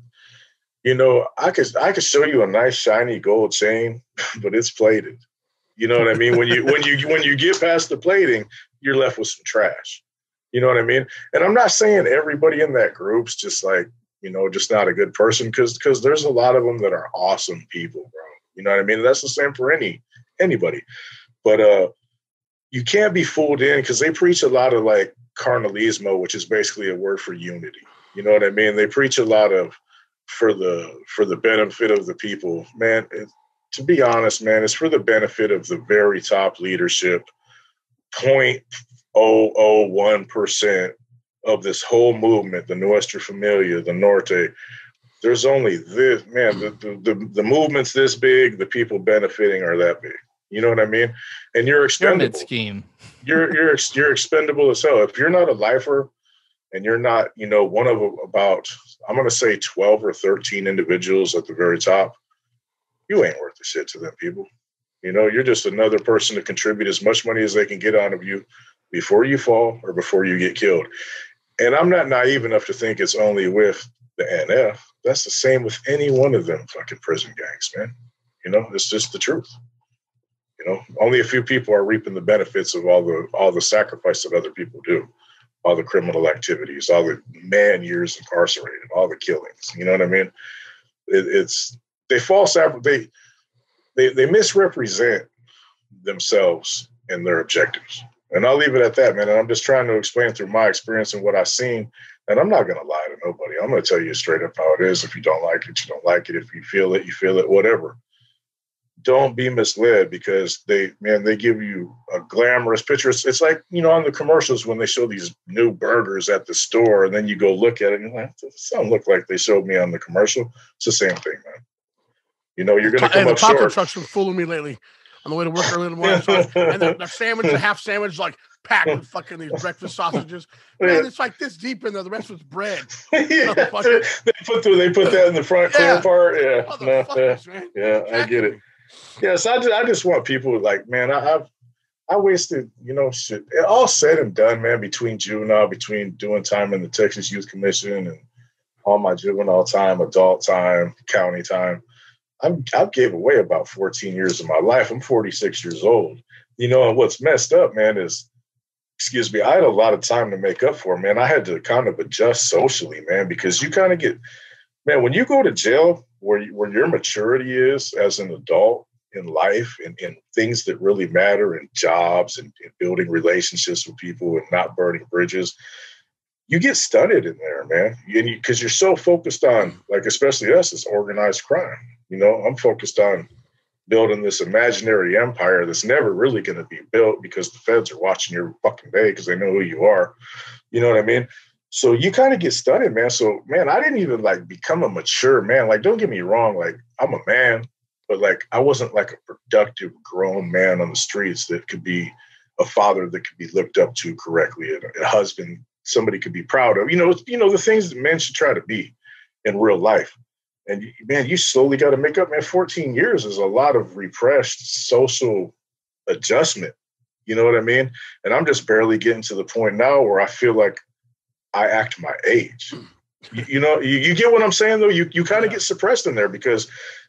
you know, I could show you a nice shiny gold chain, but it's plated. You know what I mean? When you get past the plating, you're left with some trash. You know what I mean? And I'm not saying everybody in that group's just like, you know, just not a good person, because there's a lot of them that are awesome people, bro. You know what I mean? That's the same for anybody. But you can't be fooled in, because they preach a lot of like carnalismo, which is basically a word for unity. You know what I mean? They preach a lot of for the benefit of the people, man. To be honest, man, it's for the benefit of the very top leadership. 0.001% of this whole movement, the Nuestra Familia, the Norte. There's only this, man. The movement's this big. The people benefiting are that big. You know what I mean? And you're expendable. Pyramid scheme. You're expendable as hell. If you're not a lifer, and you're not, you know, one of about, I'm going to say 12 or 13 individuals at the very top, you ain't worth the shit to them people. You know, you're just another person to contribute as much money as they can get out of you before you fall or before you get killed. And I'm not naive enough to think it's only with the NF. That's the same with any one of them fucking prison gangs, man. You know, it's just the truth. You know, only a few people are reaping the benefits of all the sacrifice that other people do. All the criminal activities, all the man years incarcerated, all the killings. You know what I mean? They misrepresent themselves and their objectives. And I'll leave it at that, man. And I'm just trying to explain through my experience and what I've seen. And I'm not going to lie to nobody. I'm going to tell you straight up how it is. If you don't like it, you don't like it. If you feel it, whatever. Don't be misled, because they give you a glamorous picture. It's like, you know, on the commercials when they show these new burgers at the store, and then you go look at it and you're like, this don't look like they showed me on the commercial. It's the same thing, man. You know, you're going to come up short. The taco trucks been fooling me lately. on the way to work early in the morning. And the sandwich, the half sandwich, like packed with fucking these breakfast sausages. Man, it's like this deep in there. The rest was bread. They put that in the front clear part. Yeah, man. Yeah, I get it. Yes, I just want people like, man, I wasted, shit. All said and done, man, between juvenile, between doing time in the Texas Youth Commission and all my juvenile time, adult time, county time. I've gave away about 14 years of my life. I'm 46 years old. And what's messed up, man, is, I had a lot of time to make up for, man. I had to kind of adjust socially, man, because you kind of get, man, when you go to jail, where your maturity is as an adult in life and things that really matter, and jobs and building relationships with people and not burning bridges, you get stunted in there, man. Because you're so focused on, like, especially us, as organized crime. I'm focused on building this imaginary empire that's never really going to be built because the feds are watching your fucking day because they know who you are. You know what I mean? So you kind of get stunted, man. So, man, I didn't even like become a mature man. Like, don't get me wrong. Like, I'm a man, but like, I wasn't like a productive grown man on the streets that could be a father that could be looked up to correctly, a husband somebody could be proud of. The things that men should try to be in real life. And man, you slowly got to make up, man. 14 years is a lot of repressed social adjustment. You know what I mean? And I'm just barely getting to the point now where I feel like I act my age. You get what I'm saying, though? You kind of get suppressed in there because,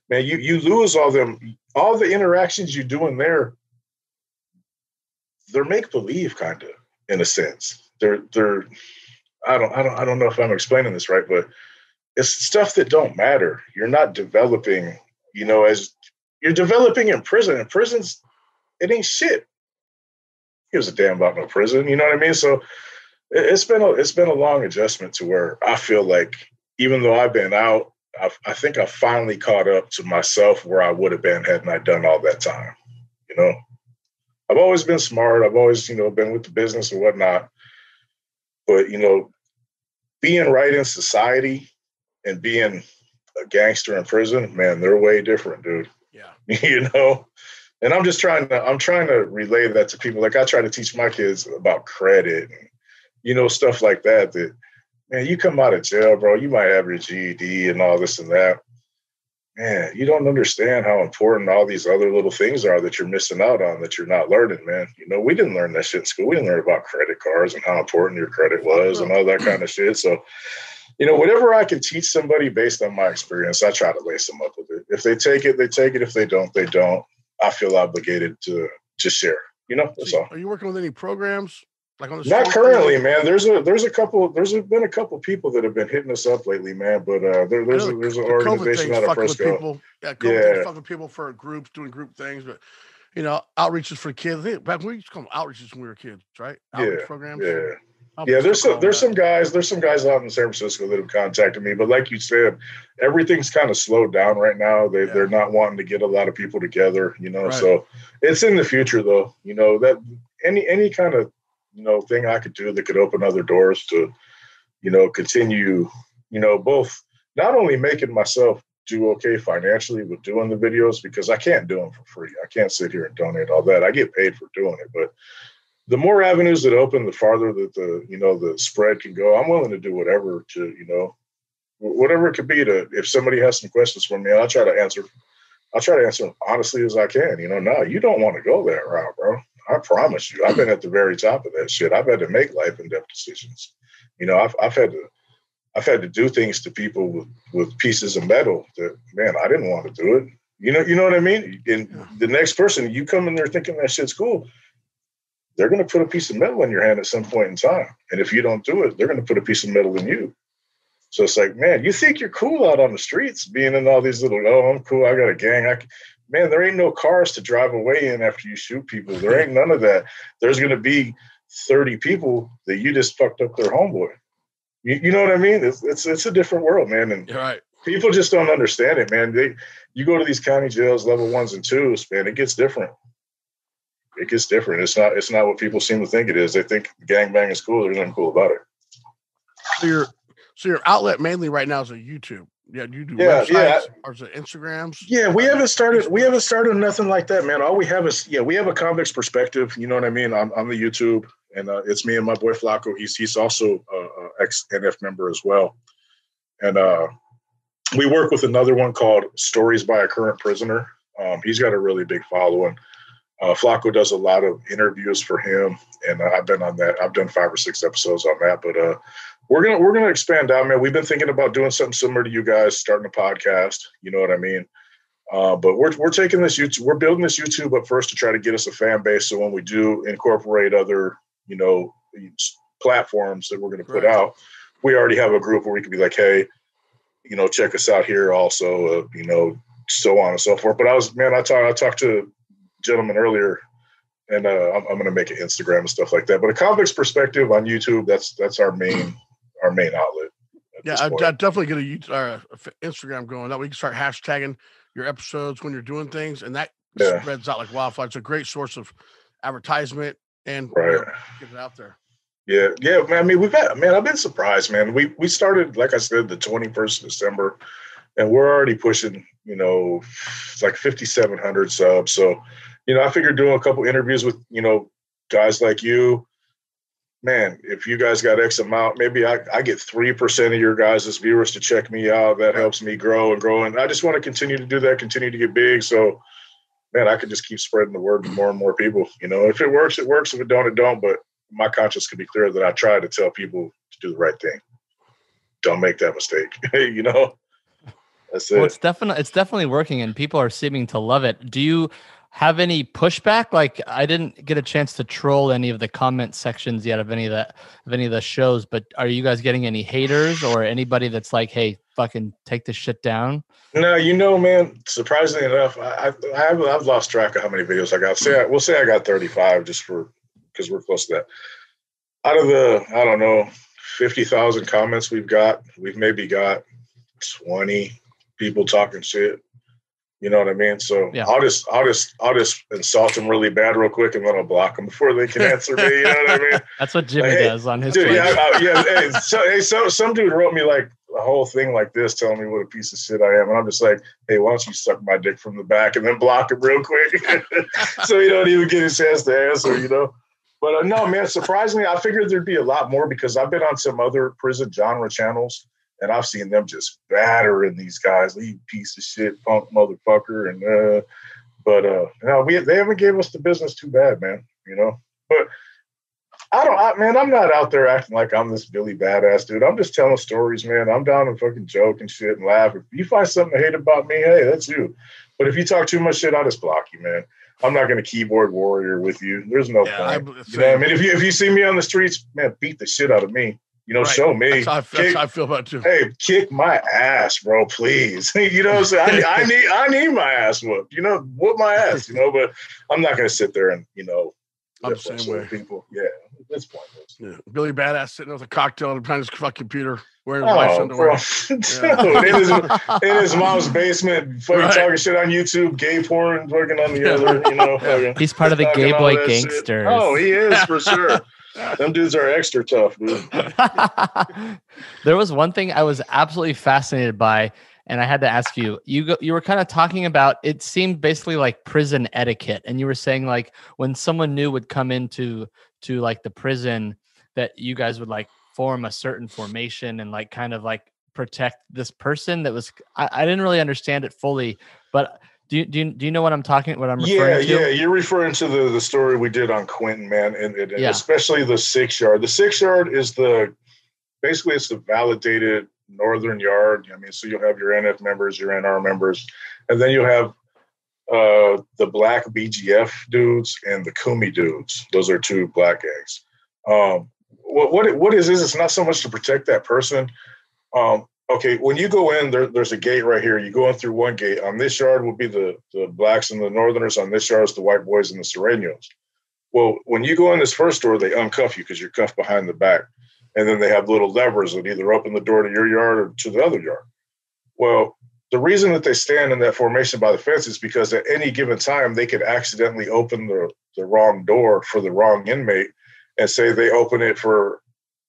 man, you lose all the interactions you do in there. They're make-believe, kind of, in a sense. They're I don't know if I'm explaining this right, but it's stuff that don't matter. You're not developing, as you're developing in prison. In prisons, it ain't shit. Who gives a damn about no prison? You know what I mean? So it's been a long adjustment to where I feel like, even though I've been out, I think I finally caught up to myself where I would have been hadn't I done all that time. I've always been smart. I've always, been with the business and whatnot. But, being right in society and being a gangster in prison, man, they're way different, dude. Yeah. And I'm trying to relay that to people. Like, I try to teach my kids about credit and, stuff like that, man, you come out of jail, bro, you might have your GED and all this and that. Man, you don't understand how important all these other little things are that you're missing out on, that you're not learning, man. We didn't learn that shit in school. We didn't learn about credit cards and how important your credit was and all that kind of shit. So, whatever I can teach somebody based on my experience, I try to lace them up with it. If they take it, they take it. If they don't, they don't. I feel obligated to just share. That's all. Are you working with any programs? Like on the Not currently, man. There's been a couple people that have been hitting us up lately, man. But there's an organization out of Frisco. COVID fucking people for groups, doing group things, but outreaches for kids. Back when we used to call them outreaches when we were kids, right? Outreach programs. Yeah. There's some guys out in San Francisco that have contacted me, but like you said, everything's kind of slowed down right now. They're not wanting to get a lot of people together, Right. So it's in the future, though. That any kind of thing I could do that could open other doors to, continue, both not only making myself do okay financially with doing the videos, because I can't do them for free. I can't sit here and donate all that. I get paid for doing it, but the more avenues that open, the farther that the spread can go. I'm willing to do whatever to, whatever it could be to, if somebody has some questions for me, I'll try to answer them honestly as I can. No, you don't want to go that route, bro. I promise you, I've been at the very top of that shit. I've had to make life and death decisions. I've had to do things to people with pieces of metal that, man, I didn't want to do it. You know what I mean? And the next person, you come in there thinking that shit's cool, they're going to put a piece of metal in your hand at some point in time. And if you don't do it, they're going to put a piece of metal in you. So it's like, man, you think you're cool out on the streets, being in all these little, I'm cool, I got a gang. Man, there ain't no cars to drive away in after you shoot people. There ain't none of that. There's going to be 30 people that you just fucked up their homeboy. You know what I mean? It's a different world, man. And you're right. People just don't understand it, man. You go to these county jails, level 1s and 2s, man, it gets different. It gets different. It's not what people seem to think it is. They think gangbang is cool. There's nothing cool about it. So your outlet mainly right now is on YouTube. Yeah, you do Yeah, websites or is it Instagrams? Yeah, we haven't started. We haven't started nothing like that, man. All we have is we have a convicts perspective. You know what I mean on the YouTube, and it's me and my boy Flacco. He's also ex NF member as well, and we work with another one called Stories by a Current Prisoner. He's got a really big following. Flacco does a lot of interviews for him, and I've been on that. I've done 5 or 6 episodes on that, but we're gonna expand out, man. We've been thinking about doing something similar to you guys, starting a podcast. You know what I mean? But we're taking this YouTube. We're building this YouTube up first to try to get us a fan base. So when we do incorporate other, platforms that we're going to put out, we already have a group where we can be like, hey, check us out here. Also, so on and so forth. But I talked to a gentleman earlier, and I'm going to make an Instagram and stuff like that. But a convict's perspective on YouTube, that's our main outlet. Yeah, I'd definitely get a Instagram going. That we can start hashtagging your episodes when you're doing things, and that spreads out like wildfire. It's a great source of advertisement and get it out there. Yeah, man. I mean, I've been surprised, man. We started, like I said, the 21st of December, and we're already pushing, it's like 5,700 subs. So, I figured doing a couple interviews with, guys like you, man, if you guys got X amount, maybe I get 3% of your guys' viewers to check me out. That helps me grow. And I just want to continue to do that, continue to get big. So, man, I could just keep spreading the word to more and more people. If it works, it works. If it don't, it don't. But my conscience can be clear that I try to tell people to do the right thing. Don't make that mistake. That's it. Well, it's definitely working, and people are seeming to love it. Do you have any pushback? Like, I didn't get a chance to troll any of the comment sections yet of any of the shows, but are you guys getting any haters or anybody that's like, hey, fucking take this shit down? No, man, surprisingly enough, I've lost track of how many videos I got. We'll say I got 35 just because we're close to that. Out of the, I don't know, 50,000 comments we've maybe got 20 people talking shit. You know what I mean? So yeah. I'll just insult them really bad real quick, and then I'll block them before they can answer me. You know what I mean? That's what Jimmy does on his. Dude, hey, some dude wrote me like a whole thing like this, telling me what a piece of shit I am, and I'm just like, hey, why don't you suck my dick from the back and then block him real quick, so he don't even get a chance to answer. But no, man, surprisingly, I figured there'd be a lot more because I've been on some other prison genre channels. And I've seen them just battering these guys, you piece of shit, punk motherfucker. And they haven't gave us the business too bad, man. But I'm not out there acting like I'm this Billy badass dude. I'm just telling stories, man. I'm down to fucking joke and shit and laugh. If you find something to hate about me, hey, that's you. But if you talk too much shit, I'll just block you, man. I'm not going to keyboard warrior with you. There's no point. I mean? If you see me on the streets, man, beat the shit out of me. Show me. That's how I feel about it too. Hey, kick my ass, bro, please. So I need my ass whooped. Whoop my ass. But I'm not going to sit there and I'm the same way. People, yeah, it's pointless. Yeah. Billy Badass sitting with a cocktail behind his fucking computer, wearing his wife's underwear. In his mom's basement, fucking talking shit on YouTube, gay porn, working on the other. He's part of the gay boy gangsters. Oh, he is for sure. Them dudes are extra tough, dude. There was one thing I was absolutely fascinated by, and I had to ask you. You were kind of talking about, it seemed basically like prison etiquette, and you were saying like when someone new would come into like the prison, that you guys would like form a certain formation and like kind of like protect this person. That was I didn't really understand it fully, but. Do you know what I'm referring to? Yeah, you're referring to the story we did on Quentin, man, and especially the 6 yard. The 6 yard is basically it's the validated northern yard. I mean, so you'll have your NF members, your NR members, and then you'll have the black BGF dudes and the Kumi dudes. Those are 2 black gangs. What is this? It's not so much to protect that person. Okay, when you go in, there's a gate right here. You go in through one gate. On this yard will be the blacks and the northerners. On this yard is the white boys and the Serranos. Well, when you go in this first door, they uncuff you because you're cuffed behind the back. And then they have little levers that either open the door to your yard or to the other yard. Well, the reason that they stand in that formation by the fence is because at any given time, they could accidentally open the wrong door for the wrong inmate and say they open it for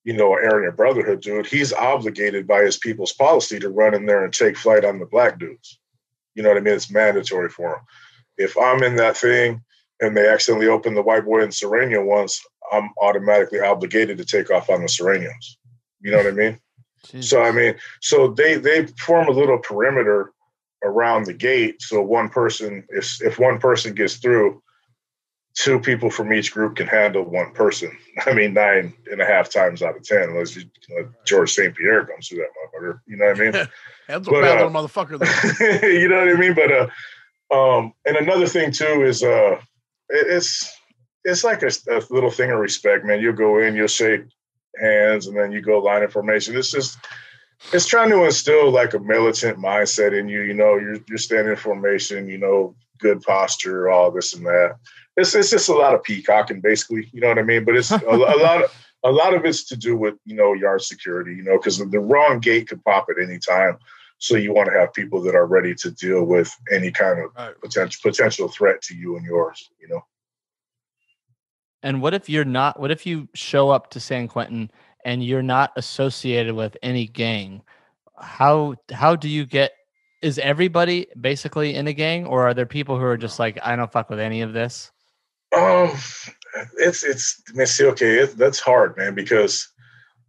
Aryan Brotherhood dude, he's obligated by his people's policy to run in there and take flight on the black dudes. You know what I mean? It's mandatory for him. If I'm in that thing and they accidentally open the white boy and Serenian ones, I'm automatically obligated to take off on the Serenians. You know what I mean? Jesus. So they form a little perimeter around the gate. So one person, if one person gets through, 2 people from each group can handle one person. 9.5 times out of 10, unless George St. Pierre comes through that motherfucker. You know what I mean? That's a bad little motherfucker, though. You know what I mean? But and another thing too is it's like a little thing of respect, man. You'll go in, you'll shake hands, and then you go line of formation. It's trying to instill like a militant mindset in you. You're standing in formation. Good posture, all this and that. It's just a lot of peacocking, basically. You know what I mean? But it's a lot of it's to do with yard security. Because the wrong gate could pop at any time. So you want to have people that are ready to deal with any kind of potential threat to you and yours. And what if you show up to San Quentin and you're not associated with any gang? How do you get? Is everybody basically in a gang, or are there people who are just like, I don't fuck with any of this? That's hard, man, because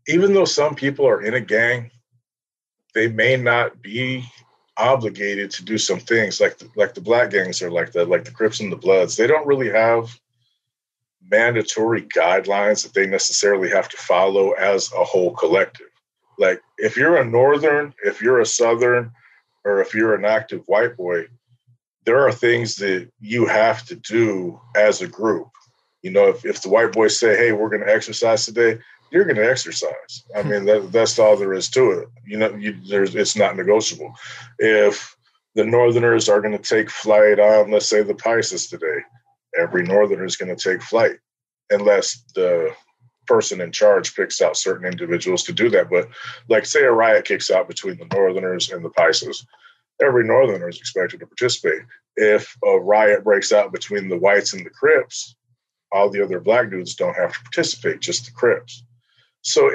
even though some people are in a gang, they may not be obligated to do some things like the black gangs or like the Crips and the Bloods. They don't really have mandatory guidelines that they necessarily have to follow as a whole collective. Like if you're a Northern, if you're a Southern, or if you're an active white boy, there are things that you have to do as a group. If the white boys say, hey, we're going to exercise today, you're going to exercise. That's all there is to it. It's not negotiable. If the Northerners are going to take flight on, let's say, the Pisces today, every Northerner is going to take flight unless the person in charge picks out certain individuals to do that. But like say a riot kicks out between the Northerners and the Pisces, every Northerner is expected to participate. If a riot breaks out between the whites and the Crips, all the other black dudes don't have to participate, just the Crips. So,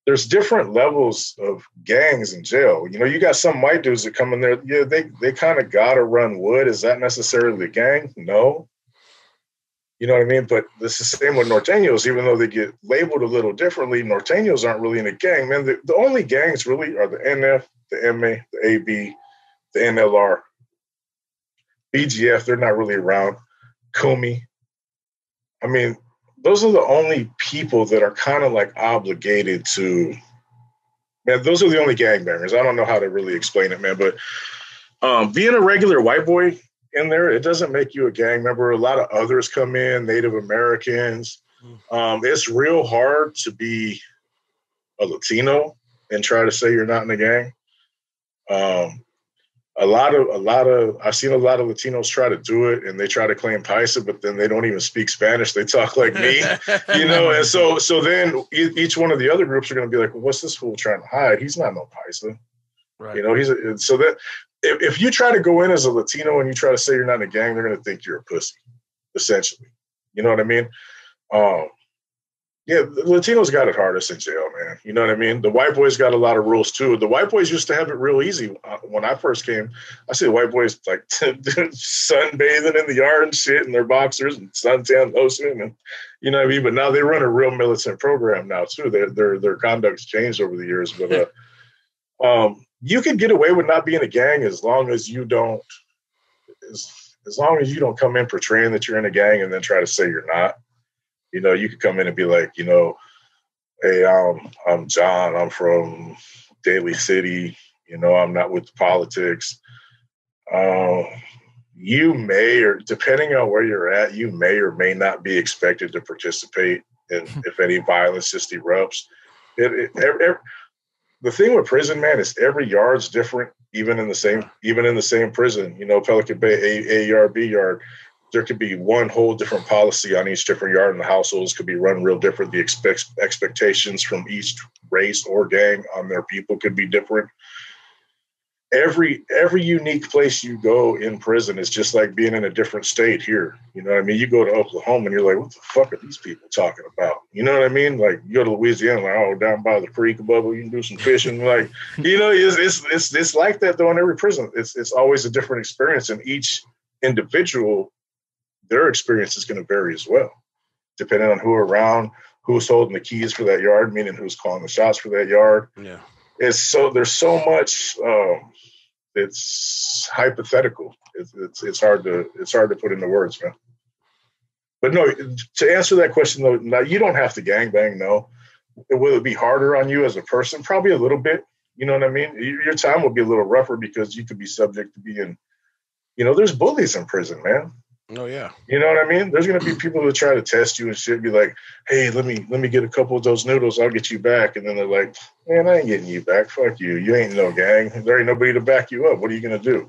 there's different levels of gangs in jail. You got some white dudes that come in there. Yeah, they kind of got to run wood. Is that necessarily a gang? No. You know what I mean? But it's the same with Norteños, even though they get labeled a little differently. Norteños aren't really in a gang, man. The only gangs really are the NF, the MA, the AB, the NLR. BGF, they're not really around. Kumi. Those are the only people that are kind of like obligated to, man, those are the only gangbangers. I don't know how to really explain it, man, but being a regular white boy in there, it doesn't make you a gang member. A lot of others come in, Native Americans. It's real hard to be a Latino and try to say you're not in a gang. I've seen a lot of Latinos try to do it, and they try to claim Paisa, but then they don't even speak Spanish. They talk like me, and so then each one of the other groups are going to be like, well, what's this fool trying to hide? He's not no Paisa. Right. So that if you try to go in as a Latino and you try to say you're not in a gang, they're going to think you're a pussy, essentially. You know what I mean? Yeah, the Latinos got it hardest in jail, man. You know what I mean? The white boys got a lot of rules too. The white boys used to have it real easy. When I first came, I see the white boys like sunbathing in the yard and shit in their boxers and suntan lotion, and you know what I mean. But now they run a real militant program now too. Their conduct's changed over the years, but you can get away with not being a gang as long as you don't, as long as you don't come in portraying that you're in a gang and then try to say you're not. You know, you could come in and be like, you know, hey, I'm John. I'm from Daly City. You know, I'm not with the politics. You may, or depending on where you're at, you may or may not be expected to participate in if any violence just erupts. The thing with prison, man, is every yard's different, even in the same prison. You know, Pelican Bay, A yard, B yard. There could be one whole different policy on each different yard, and the households could be run real different. The expectations from each race or gang on their people could be different. every unique place you go in prison is just like being in a different state here. You know what I mean? You go to Oklahoma and you're like, what the fuck are these people talking about? You know what I mean? Like you go to Louisiana, like, oh, down by the creek above, you can do some fishing. Like, you know, it's like that though in every prison. It's always a different experience, and each individual, their experience is going to vary as well, depending on who are around, who's holding the keys for that yard, meaning who's calling the shots for that yard. Yeah. There's so much. It's hypothetical. It's hard to put into words, man. But no, to answer that question though, now you don't have to gangbang. No, will it be harder on you as a person? Probably a little bit. You know what I mean? Your time will be a little rougher because you could be subject to being, you know, there's bullies in prison, man. Oh yeah. You know what I mean? There's gonna be people that try to test you and shit. Be like, hey, let me get a couple of those noodles. I'll get you back. And then they're like, man, I ain't getting you back. Fuck you. You ain't no gang. There ain't nobody to back you up. What are you gonna do?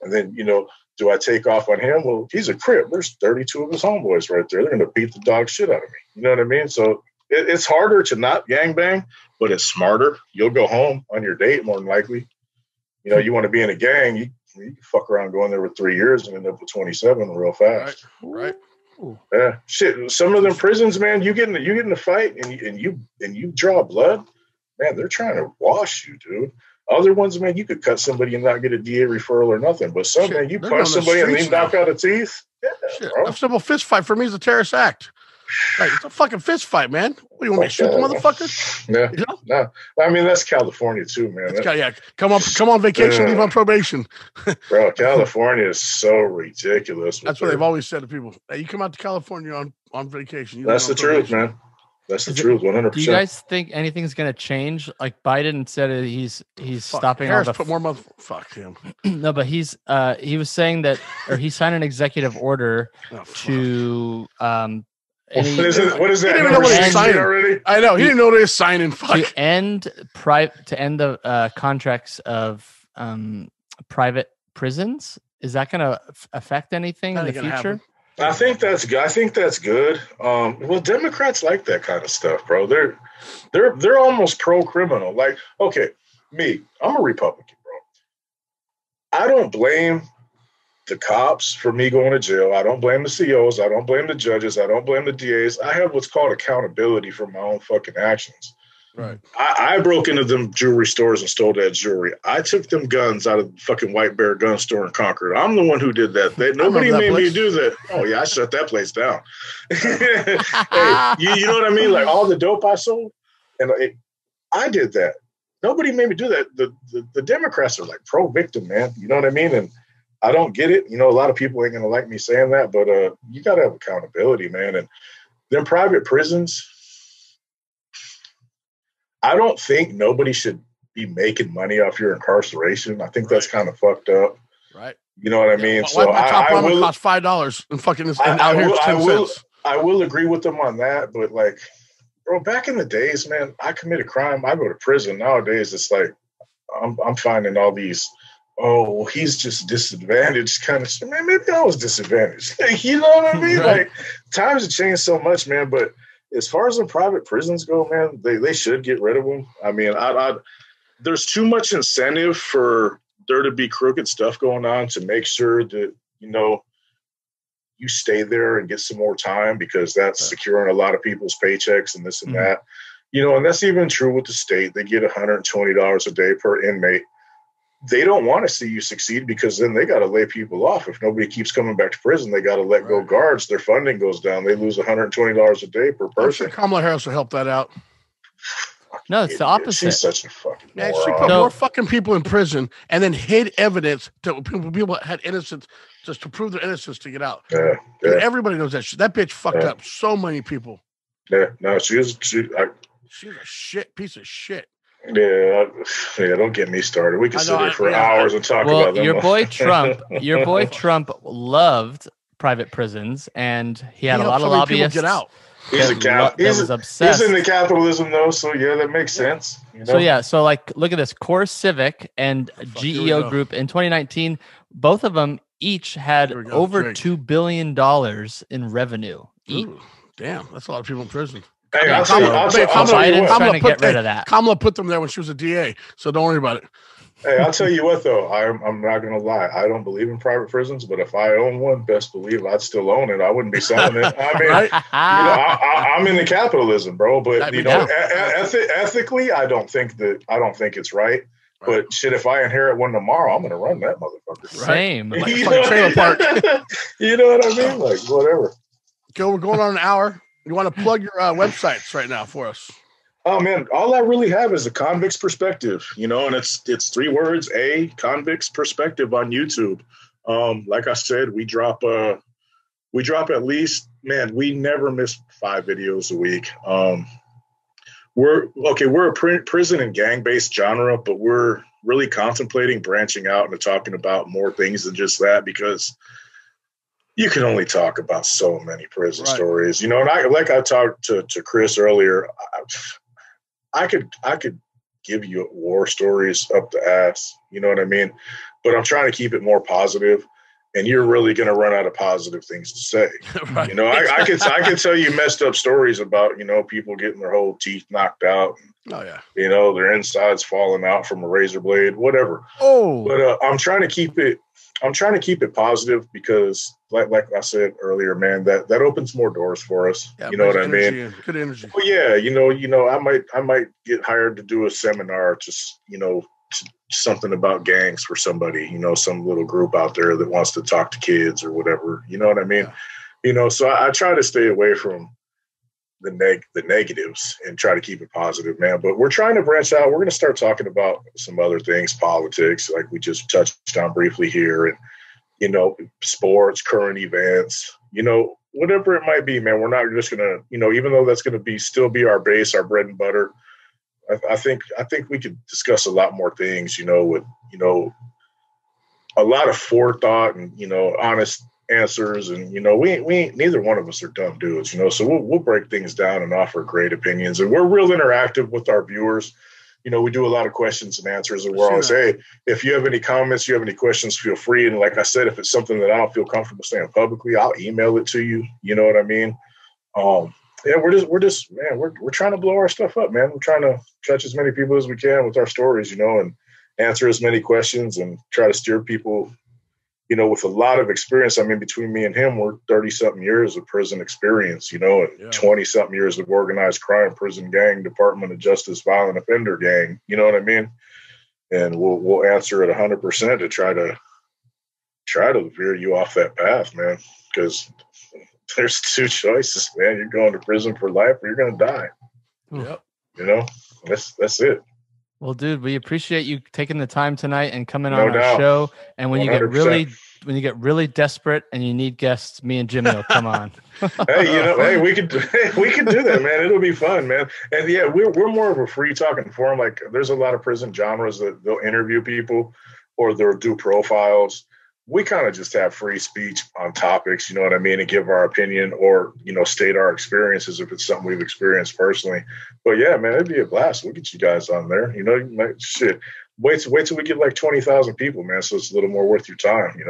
And then, you know, do I take off on him? Well, he's a Crip. There's 32 of his homeboys right there. They're gonna beat the dog shit out of me. You know what I mean? So it's harder to not gangbang, but it's smarter. You'll go home on your date more than likely. You know, you want to be in a gang, you can fuck around going there with 3 years and end up with 27 real fast. Right. Yeah. Shit. Some of them prisons, man, you get in a fight and you draw blood, man, they're trying to wash you, dude. Other ones, man, you could cut somebody and not get a DA referral or nothing. But some, man, you punch somebody and they knock out a teeth. Yeah, shit. A simple fist fight for me is a terrorist act. Like, it's a fucking fist fight, man. What do you want me to shoot the motherfucker? Yeah. You know? No. I mean, that's California too, man. Yeah. Come on vacation, leave on probation. Bro, California is so ridiculous. That's what they've always said to people. Hey, you come out to California on vacation. That's the truth, man. That's the truth, 100%. Do you guys think anything's going to change? Like Biden said, he's stopping Harris all the put more month. Fuck him. No, but he was saying that, or he signed an executive order to what is that? He didn't even know what he was signing already. I know he didn't know what he was signing. Fuck. To end the contracts of private prisons. Is that going to affect anything in the future? I think that's good. Well, Democrats like that kind of stuff, bro. They're almost pro-criminal. Like, okay, I'm a Republican, bro. I don't blame the cops for me going to jail. I don't blame the COs. I don't blame the judges. I don't blame the DAs. I have what's called accountability for my own fucking actions. Right. I broke into them jewelry stores and stole that jewelry. I took them guns out of the fucking White Bear gun store in Concord. I'm the one who did that. Nobody made me do that. Oh yeah, I shut that place down. Hey, you know what I mean? Like all the dope I sold, and I did that. Nobody made me do that. The Democrats are like pro-victim, man. You know what I mean? And I don't get it. You know, a lot of people ain't gonna like me saying that, but you gotta have accountability, man. And them private prisons, I don't think nobody should be making money off your incarceration. I think that's kind of fucked up. Right. You know what I mean? So I will cost $5 and fucking this. I will agree with them on that, but like, bro, back in the days, man, I commit a crime, I go to prison. Nowadays, it's like I'm finding all these. Oh, he's just disadvantaged kind of shit. Man, maybe I was disadvantaged. You know what I mean? Right. Like, times have changed so much, man. But as far as the private prisons go, man, they should get rid of them. I mean, there's too much incentive for there to be crooked stuff going on to make sure that, you know, you stay there and get some more time because that's securing a lot of people's paychecks and this and that. You know, and that's even true with the state. They get $120 a day per inmate. They don't want to see you succeed because then they got to lay people off. If nobody keeps coming back to prison, they got to let go guards. Their funding goes down. They lose $120 a day per person. I'm sure Kamala Harris will help that out. No, it's the opposite. She's such a fucking moron. She put more fucking people in prison and then hid evidence to people had innocence just to prove their innocence to get out. Yeah. Everybody knows that shit. That bitch fucked up so many people. Yeah, no, she's a piece of shit. Yeah, don't get me started. We can sit here for hours and talk about them. Your boy Trump loved private prisons, and he had a lot of lobbyists. Get out. He's obsessed. He's into capitalism, though, so yeah, that makes sense. You know? So like, look at this: Core Civic and GEO Group in 2019, both of them each had over $2 billion in revenue. Ooh, damn, that's a lot of people in prison. Hey, Biden's trying to get rid of that. Kamala put them there when she was a DA, so don't worry about it. Hey, I'll tell you what though, I'm not gonna lie. I don't believe in private prisons, but if I own one, best believe I'd still own it. I wouldn't be selling it. I mean, Right? I'm into capitalism, bro. But Me too. ethically, I don't think it's right. But shit, if I inherit one tomorrow, I'm gonna run that motherfucker. Same. Like a fucking trailer park. You know what I mean? Like whatever. Gil, we're going on an hour. You want to plug your websites right now for us? Oh man, all I really have is a convict's perspective, and it's 3 words: a convict's perspective on YouTube. Like I said, we drop at least, man, we never miss 5 videos a week. We're a prison and gang based genre, but we're really contemplating branching out and talking about more things than just that, because you can only talk about so many prison stories, and I talked to Chris earlier. I could give you war stories up the ass, you know what I mean? But I'm trying to keep it more positive, and you're really going to run out of positive things to say. Right. I could tell you messed up stories about, people getting their whole teeth knocked out. And, their insides falling out from a razor blade, whatever. Oh, but I'm trying to keep it positive, because like I said earlier, man, that opens more doors for us. Yeah, you know what I mean? Good energy. Well, yeah, I might get hired to do a seminar, just, something about gangs for somebody, some little group out there that wants to talk to kids or whatever. You know what I mean? Yeah. So I try to stay away from the negatives and try to keep it positive, man. But we're trying to branch out. We're going to start talking about some other things, politics, like we just touched on briefly here, and sports, current events, whatever it might be, man. We're not just going to, even though that's going to still be our base, our bread and butter. I think we could discuss a lot more things, with a lot of forethought and honest answers, and we neither one of us are dumb dudes, so we'll break things down and offer great opinions, and we're real interactive with our viewers. We do a lot of questions and answers, and we're always, hey, if you have any comments, you have any questions, feel free. And like I said, if it's something that I don't feel comfortable saying publicly, I'll email it to you. You know what I mean? Yeah, we're trying to blow our stuff up, man. We're trying to touch as many people as we can with our stories, and answer as many questions and try to steer people, with a lot of experience. I mean, between me and him, we're 30-something years of prison experience, and 20-something years of organized crime, prison gang, Department of Justice, violent offender gang. You know what I mean? And we'll answer it 100% to try to veer you off that path, man, because there's 2 choices, man. You're going to prison for life or you're going to die. Yep. That's it. Well, dude, we appreciate you taking the time tonight and coming No on doubt. our show. And when 100%. you get really desperate and you need guests, me and Jimmy will come on. Hey, we could do that, man. It'll be fun, man. And yeah, we're more of a free talking forum. Like, there's a lot of prison genres that they'll interview people or they'll do profiles. We kind of just have free speech on topics, you know what I mean, and give our opinion or, state our experiences if it's something we've experienced personally. But yeah, man, it'd be a blast. We'll get you guys on there. Shit. Wait till we get like 20,000 people, man. So it's a little more worth your time,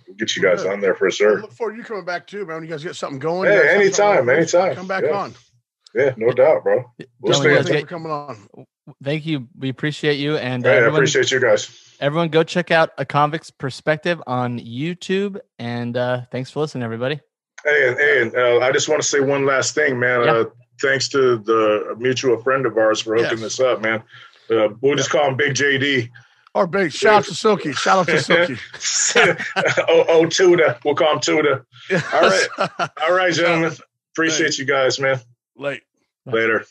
We'll get you guys on there for sure. I look forward to you coming back too, man. When you guys get something going. Hey, anytime. Come back on. Yeah, no doubt, bro. Thanks for coming on. Thank you. We appreciate you. And I appreciate you guys. Everyone go check out A Convict's Perspective on YouTube. And thanks for listening, everybody. Hey, I just want to say one last thing, man. Yeah. Thanks to the mutual friend of ours for hooking this up, man. We'll just call him Big JD. Or Big. Shout out to Silky. Tuda. We'll call him Tuda. All right, gentlemen. Appreciate you guys, man. Later.